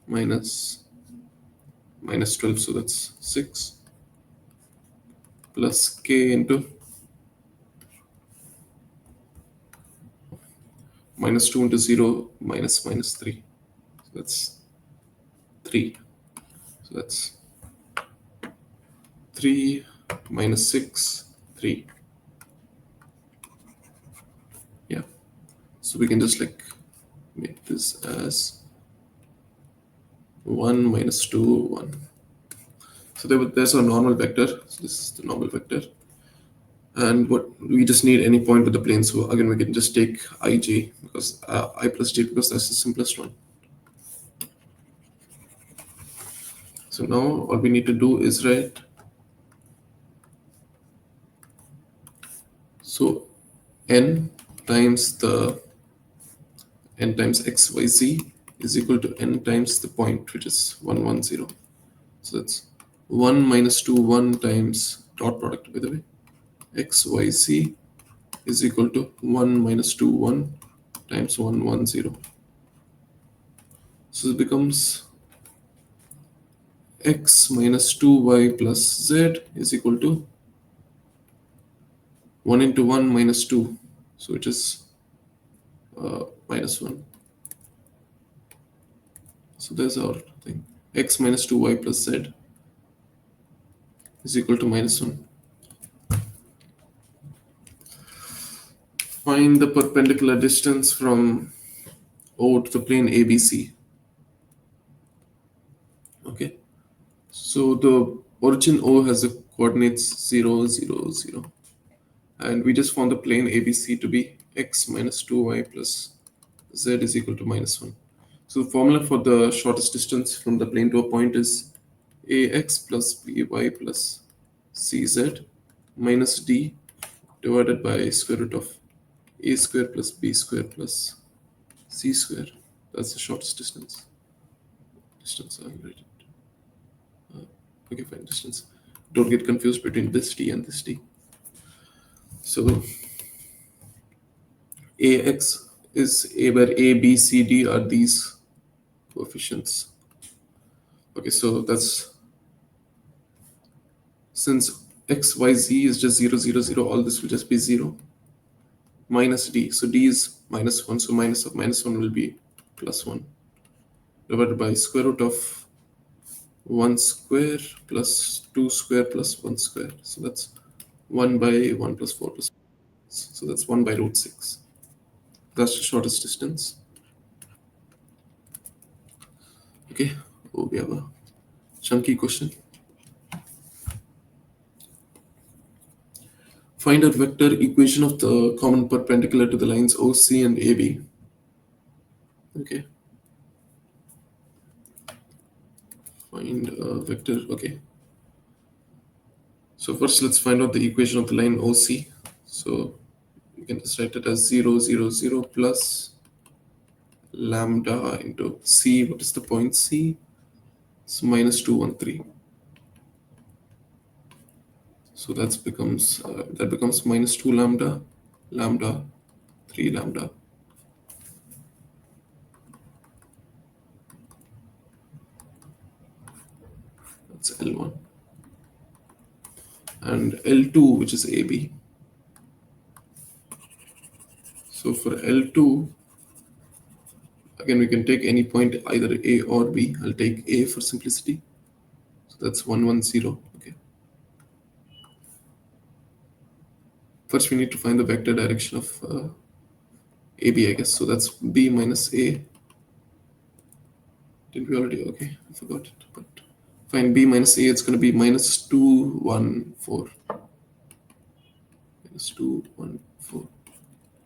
minus 12. So that's 6, plus K into minus 2 into 0, minus 3. So that's 3. So that's 3 minus 6, 3. Yeah. So we can just like make this as 1 minus 2, 1. So there's a normal vector. So this is the normal vector. And what we just need any point with the plane. So again, we can just take ij because I plus j because that's the simplest one. So now all we need to do is write. So n times xyz is equal to n times the point, which is 1, 1, 0. So that's 1 minus 2, 1 times dot product, by the way. xyz is equal to 1 minus 2, 1 times 1, 1, 0. So it becomes x minus 2y plus z is equal to 1 into 1 minus 2. So it is minus 1. So there's our thing. X minus 2y plus z is equal to minus 1. Find the perpendicular distance from O to the plane ABC. Okay. So the origin O has the coordinates 0, 0, 0. And we just found the plane ABC to be x minus 2y plus z is equal to minus 1. So the formula for the shortest distance from the plane to a point is ax plus by plus cz minus d divided by square root of a square plus b square plus c square. That's the shortest distance. I'll write it. Okay, fine, distance. Don't get confused between this d and this d. So ax is a where a, b, c, d are these coefficients. Okay, so that's since x, y, z is just 0, 0, 0, all this will just be 0 minus d. So d is minus 1, so minus of minus 1 will be plus 1 divided by square root of 1 square plus 2 square plus 1 square. So that's 1 by 1 plus 4 plus 1. So that's 1 by root 6. That's the shortest distance. Okay, oh, we have a chunky question. Find a vector equation of the common perpendicular to the lines OC and AB. Okay. Find a vector. Okay. So first let's find out the equation of the line OC. So you can just write it as 0, 0, 0 plus lambda into C. What is the point C? It's minus 2, 1, 3. So that becomes minus 2 lambda, lambda, 3 lambda. That's L1. And L2, which is AB. So for L2, again, we can take any point, either A or B. I'll take A for simplicity. So that's 1, 1, 0. Okay. First, we need to find the vector direction of AB, I guess. So that's B minus A. Didn't we already? Okay, I forgot it. But fine, B minus A, it's going to be minus 2, 1, 4. Minus 2, 1, 4.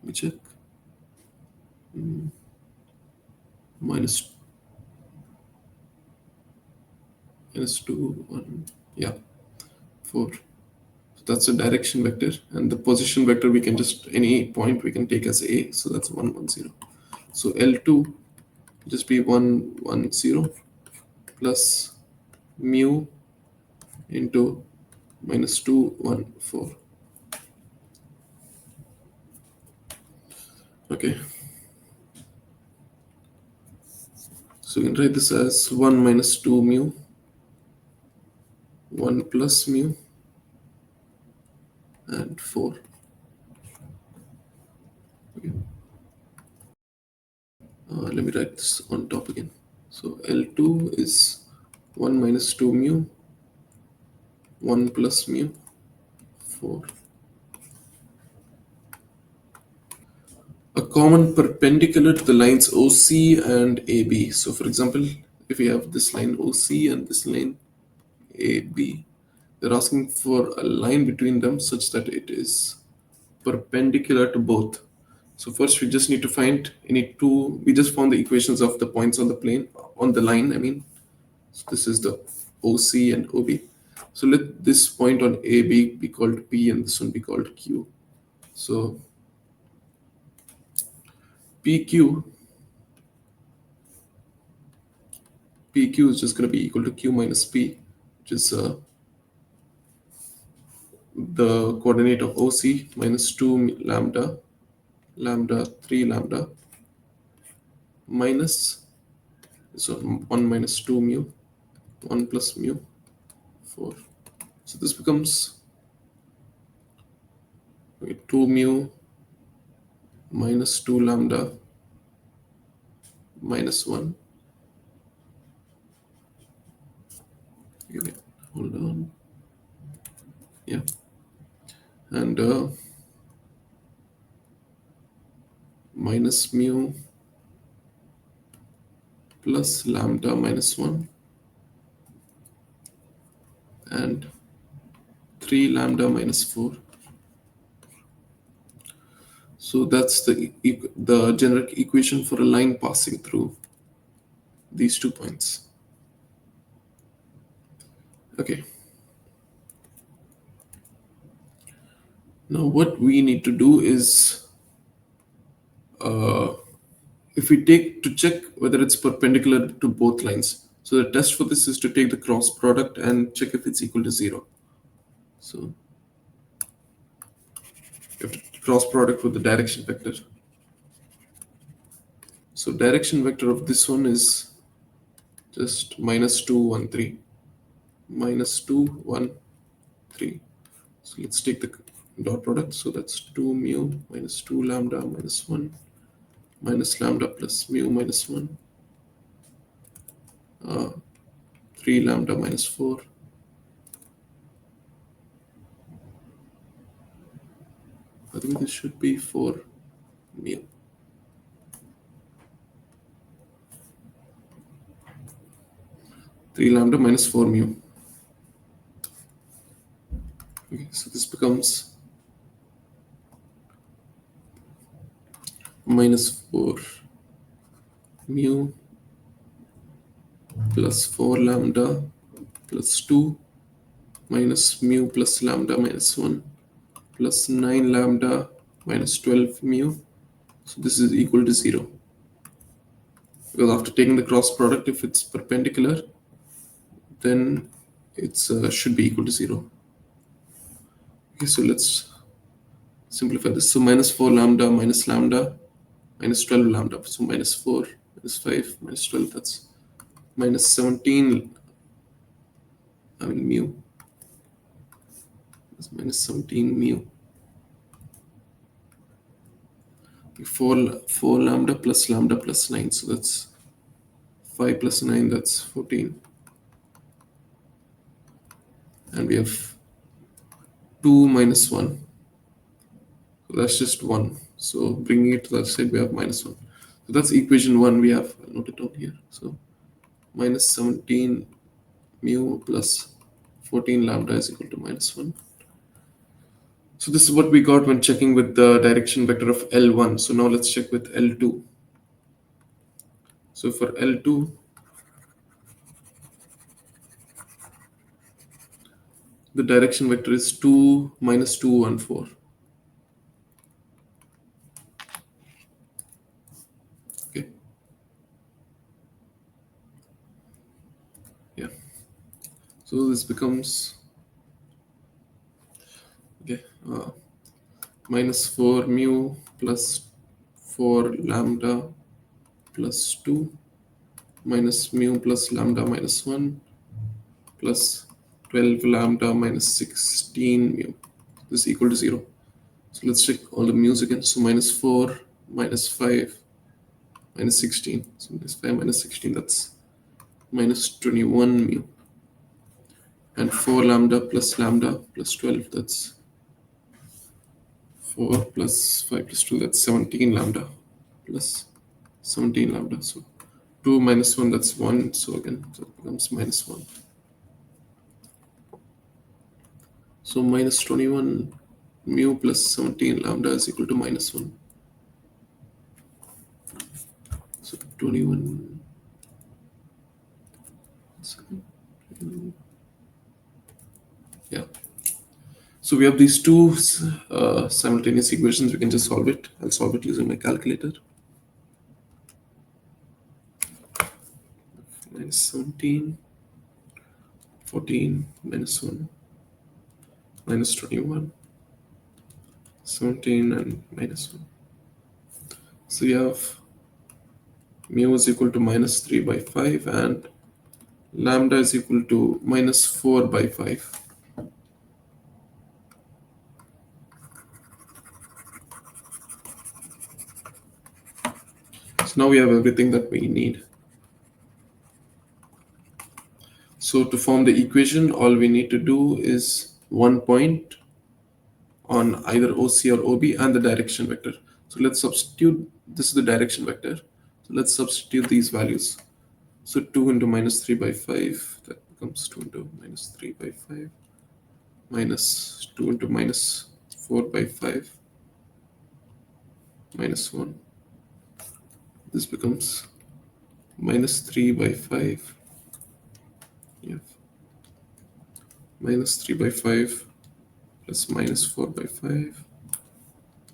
Let me check. Minus minus 2, 1, yeah, 4. So that's a direction vector, and the position vector we can just, any point we can take as A, so that's 1, 1, 0. So L2 just be 1, 1, 0 plus mu into minus 2, 1, 4. Okay. So we can write this as 1 minus 2 mu, 1 plus mu, and 4. Okay. Let me write this on top again. So L2 is 1 minus 2 mu, 1 plus mu, 4. A common perpendicular to the lines OC and AB. So for example, if we have this line OC and this line AB, they're asking for a line between them such that it is perpendicular to both. So first we just need to find any two, we just found the equations of the points on the plane, on the line, I mean. So this is the OC and OB. So let this point on AB be called P and this one be called Q. So PQ is just going to be equal to Q minus P, which is the coordinate of OC minus 2 lambda, lambda 3 lambda, minus, so 1 minus 2 mu, 1 plus mu, 4. So this becomes 2 mu minus 2 lambda minus 1. Okay, hold on. Yeah. And minus mu plus lambda minus 1 and 3 lambda minus 4. So that's the generic equation for a line passing through these 2 points. Okay. Now what we need to do is, if we take to check whether it's perpendicular to both lines. So the test for this is to take the cross product and check if it's equal to 0. So you have to cross product with the direction vector. So direction vector of this one is just minus 2, 1, 3. Minus 2, 1, 3. So let's take the dot product. So that's 2 mu minus 2 lambda minus 1 minus lambda plus mu minus 1. 3 lambda minus 4. I think this should be 4 mu. 3 lambda minus 4 mu. Okay, so this becomes minus 4 mu plus 4 lambda plus 2 minus mu plus lambda minus 1 plus 9 lambda minus 12 mu. So this is equal to 0. Because after taking the cross product, if it's perpendicular, then it's should be equal to 0. Okay, so let's simplify this. So minus 4 lambda minus 12 lambda. So minus 4, minus 5, minus 12, that's minus 17, mu. That's minus 17 mu. 4 lambda plus 9, so that's 5 plus 9, that's 14. And we have 2 minus 1. So that's just 1. So bringing it to the other side, we have minus 1. So that's equation 1 we have. I'll note it down here. So minus 17 mu plus 14 lambda is equal to minus 1. So this is what we got when checking with the direction vector of L1. So now let's check with L2. So for L2, the direction vector is 2, -2, and 4. Okay. Yeah. So this becomes okay. -4 mu plus 4 lambda plus 2 minus mu plus lambda minus 1 plus 12 lambda minus 16 mu. This is equal to 0. So let's check all the mu's again. So -4, -5, -16. So -5 -16, that's -21 mu. And 4 lambda plus 12, that's 4 plus 5 plus 2, that's 17 lambda plus 17 lambda. So 2 minus 1, that's 1. So again, that becomes -1. So -21 mu plus 17 lambda is equal to -1. So 21. Yeah. So we have these two simultaneous equations. We can just solve it. I'll solve it using my calculator. -17, 14, -1, -21, 17, and -1. So you have mu is equal to -3/5 and lambda is equal to -4/5. So now we have everything that we need. So to form the equation, all we need to do is one point on either OC or OB and the direction vector. So let's substitute, this is the direction vector. So let's substitute these values. So 2 into -3/5, that becomes 2 into -3/5, minus 2 into -4/5, -1. This becomes -3/5. Yeah. -3/5 plus -4/5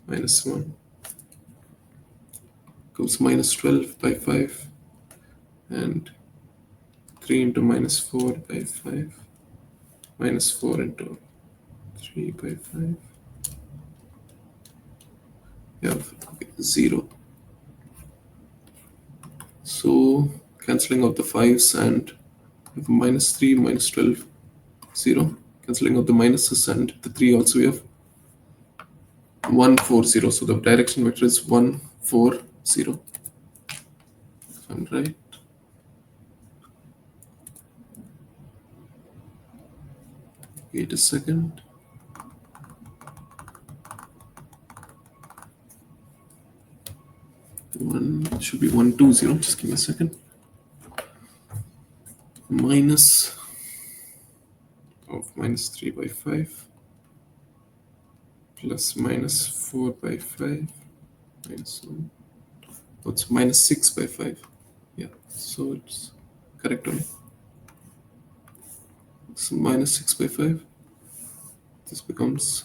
-1 becomes -12/5, and 3 into -4/5 -4 into 3/5. Yeah, okay, 0. So cancelling out the 5s and -3, -12, 0. Cancelling out the minuses and the 3 also, we have 1, 4, 0. So the direction vector is 1, 4, 0. If I'm right. Wait a second. It should be 1, 2, 0. Just give me a second. Minus of -3/5 plus -4/5 -1. What's -6/5? Yeah, so it's correct only. So -6/5. This becomes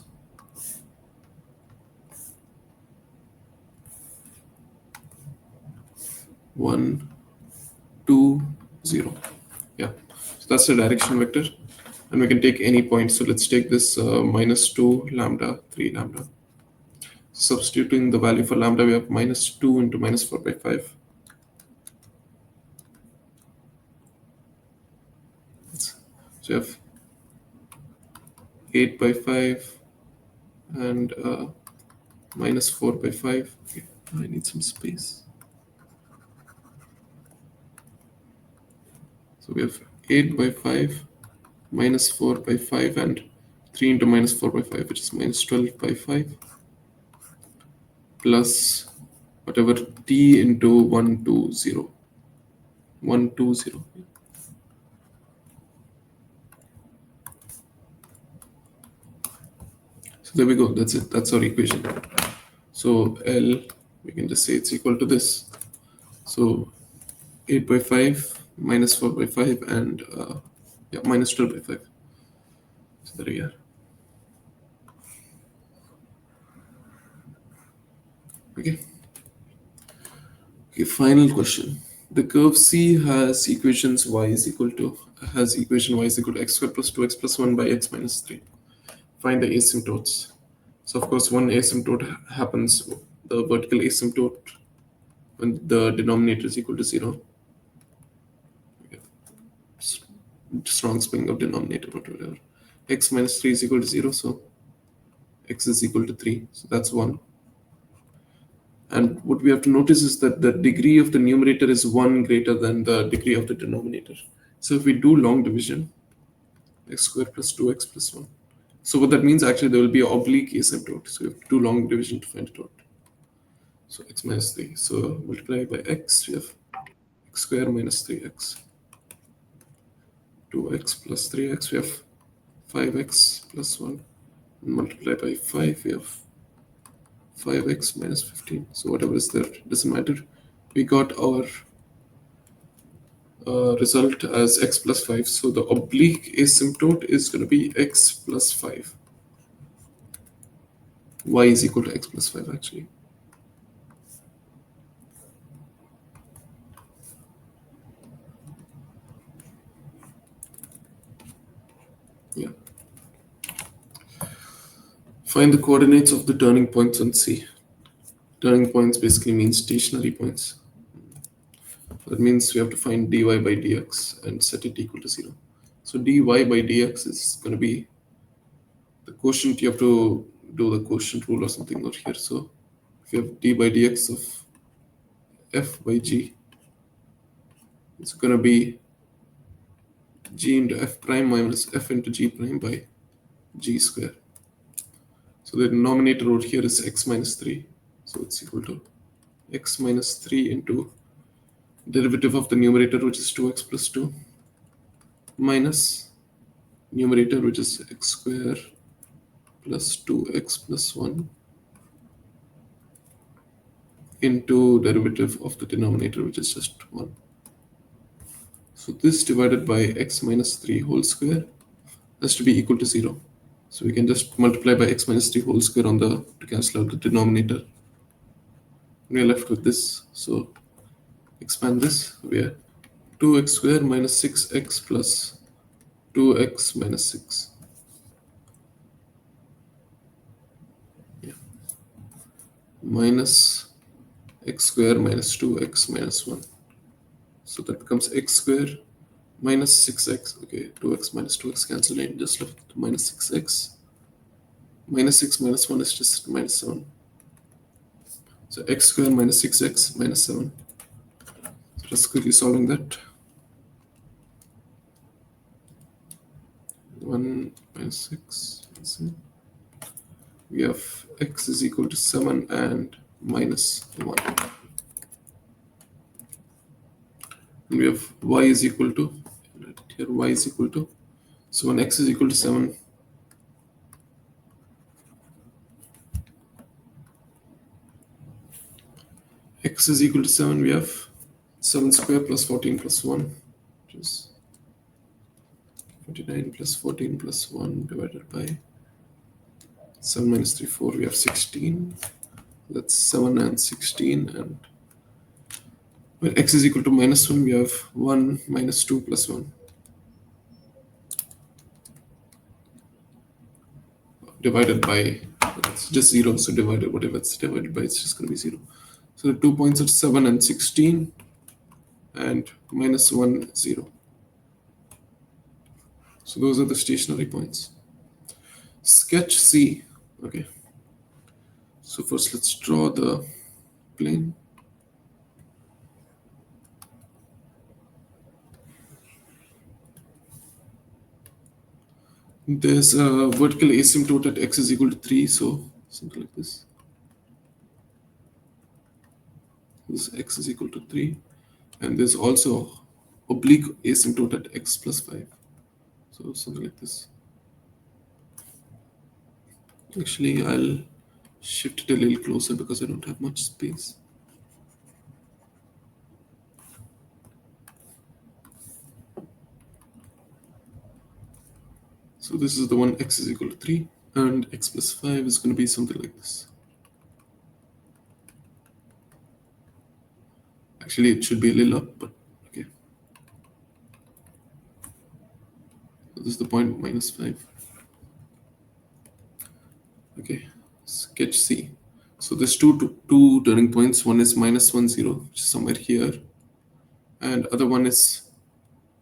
1, 2, 0. Yeah, so that's the direction vector, and we can take any point. So let's take this -2 lambda, 3 lambda. Substituting the value for lambda, we have -2 into -4/5. So you have 8/5 and -4/5. Okay, I need some space. So we have 8/5 -4/5 and 3 into -4/5, which is -12/5, plus whatever t into 1, 2, 0. 1, 2, 0. So there we go. That's it. That's our equation. So L, we can just say it's equal to this. So 8/5 -4/5 and -12/5. So there we are. Okay. Okay, final question. The curve C has equations y is equal to has equation y is equal to x squared plus 2x plus 1 by x minus 3. Find the asymptotes. So of course one asymptote happens, the vertical asymptote, when the denominator is equal to 0. Okay. Strong spelling of denominator, but whatever. X minus 3 is equal to 0, so x is equal to 3. So that's 1. And what we have to notice is that the degree of the numerator is 1 greater than the degree of the denominator. So if we do long division, x squared plus 2x plus 1. So what that means, actually there will be an oblique asymptote. So we have to do long division to find it out. So x minus 3. So multiply by x, we have x squared minus 3x. 2x plus 3x, we have 5x plus 1. And multiply by 5, we have 5x minus 15. So whatever is there, doesn't matter. We got our result as x plus 5. So the oblique asymptote is going to be x plus 5. Y is equal to x plus 5 actually. Yeah. Find the coordinates of the turning points on C. Turning points basically means stationary points. That means we have to find dy by dx and set it equal to 0. So dy by dx is going to be the quotient. You have to do the quotient rule or something out here. So if you have d by dx of f by g, it's going to be g into f prime minus f into g prime by g square. So the denominator out here is x minus 3. So it's equal to x minus 3 into derivative of the numerator, which is 2x plus 2, minus numerator, which is x square plus 2x plus 1, into derivative of the denominator, which is just 1. So this divided by x minus 3 whole square has to be equal to 0. So we can just multiply by x minus 3 whole square on the to cancel out the denominator. We are left with this. So expand this. We are 2x square minus 6x plus 2x minus 6. Yeah. Minus x square minus 2x minus 1. So that becomes x square minus 6x. Okay, 2x minus 2x cancel and just left minus 6x. Minus 6 minus 1 is just minus 7. So x square minus 6x minus 7. So just quickly solving that. 1 minus 6. Let's see. We have x is equal to 7 and minus 1. And we have y is equal to, here y is equal to, so when x is equal to 7, x is equal to 7, we have 7 square plus 14 plus 1, which is 49 plus 14 plus 1 divided by 7 minus 3, 4, we have 16. That's 7 and 16. And when x is equal to minus 1, we have 1 minus 2 plus 1. Divided by, it's just 0, so divided, whatever it's divided by, it's just going to be 0. So the 2 points are 7 and 16, and minus 1, 0. So those are the stationary points. Sketch C. Okay. So first let's draw the plane. There's a vertical asymptote at x is equal to 3, so something like this. This x is equal to 3. And there's also oblique asymptote at x plus 5. So something like this. Actually, I'll shift it a little closer because I don't have much space. So this is the one x is equal to 3, and x plus 5 is going to be something like this. Actually, it should be a little up, but okay. So this is the point minus 5. Okay, sketch C. So there's two turning points. One is minus 1, 0, which is somewhere here, and other one is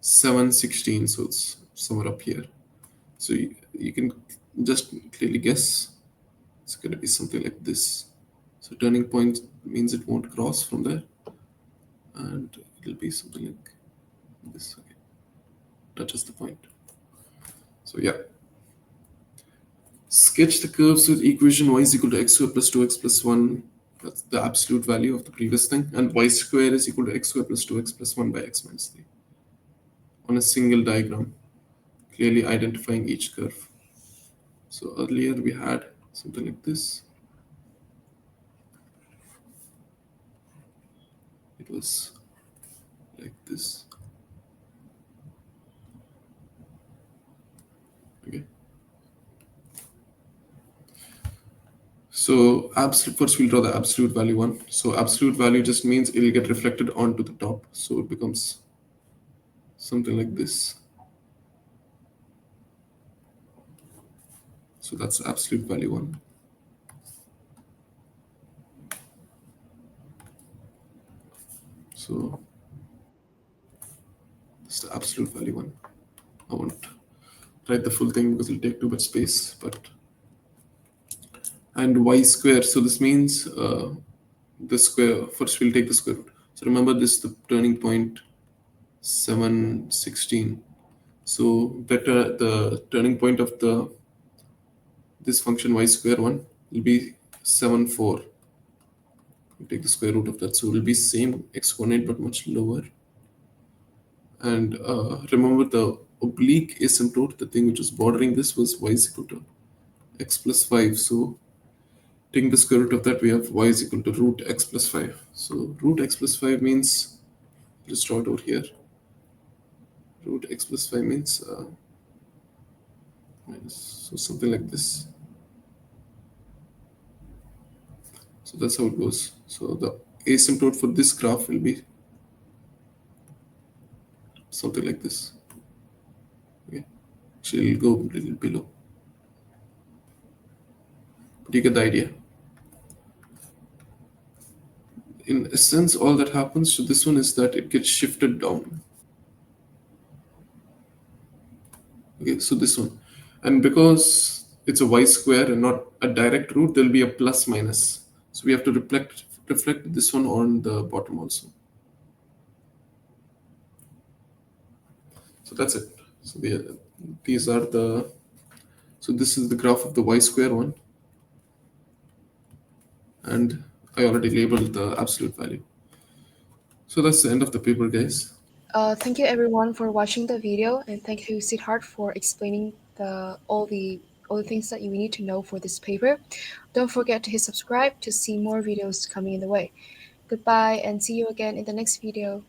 7, 16, so it's somewhere up here. So you can just clearly guess it's going to be something like this. So turning point means it won't cross from there, and it'll be something like this. Okay, touches the point. So yeah, sketch the curves with equation y is equal to x squared plus 2x plus 1. That's the absolute value of the previous thing, and y squared is equal to x squared plus 2x plus 1 by x minus 3 on a single diagram, clearly identifying each curve. So earlier we had something like this. It was like this. Okay. So absolute, first we'll draw the absolute value one. So absolute value just means it will get reflected onto the top. So it becomes something like this. So that's absolute value one. So this is the absolute value one. I won't write the full thing because it'll take too much space, but and y square. So this means the square, first we'll take the square root. So remember this is the turning point 7, 16. So better the turning point of the this function y square one will be 7, 4. You take the square root of that, so it will be same exponent but much lower. And remember the oblique asymptote, the thing which was bordering this was y is equal to x plus 5. So taking the square root of that, we have y is equal to root x plus 5. So root x plus 5 means, just draw it over here. Root x plus 5 means minus, so something like this. So that's how it goes. So the asymptote for this graph will be something like this. Okay, actually it'll go a little below. But you get the idea. In essence, all that happens to this one is that it gets shifted down. Okay, so this one. And because it's a y square and not a direct root, there'll be a plus minus. So we have to reflect this one on the bottom also. So that's it. So these are the, so this is the graph of the y square one. And I already labeled the absolute value. So that's the end of the paper, guys. Thank you everyone for watching the video, and thank you Siddharth for explaining all the things that you need to know for this paper. Don't forget to hit subscribe to see more videos coming in the way. Goodbye and see you again in the next video.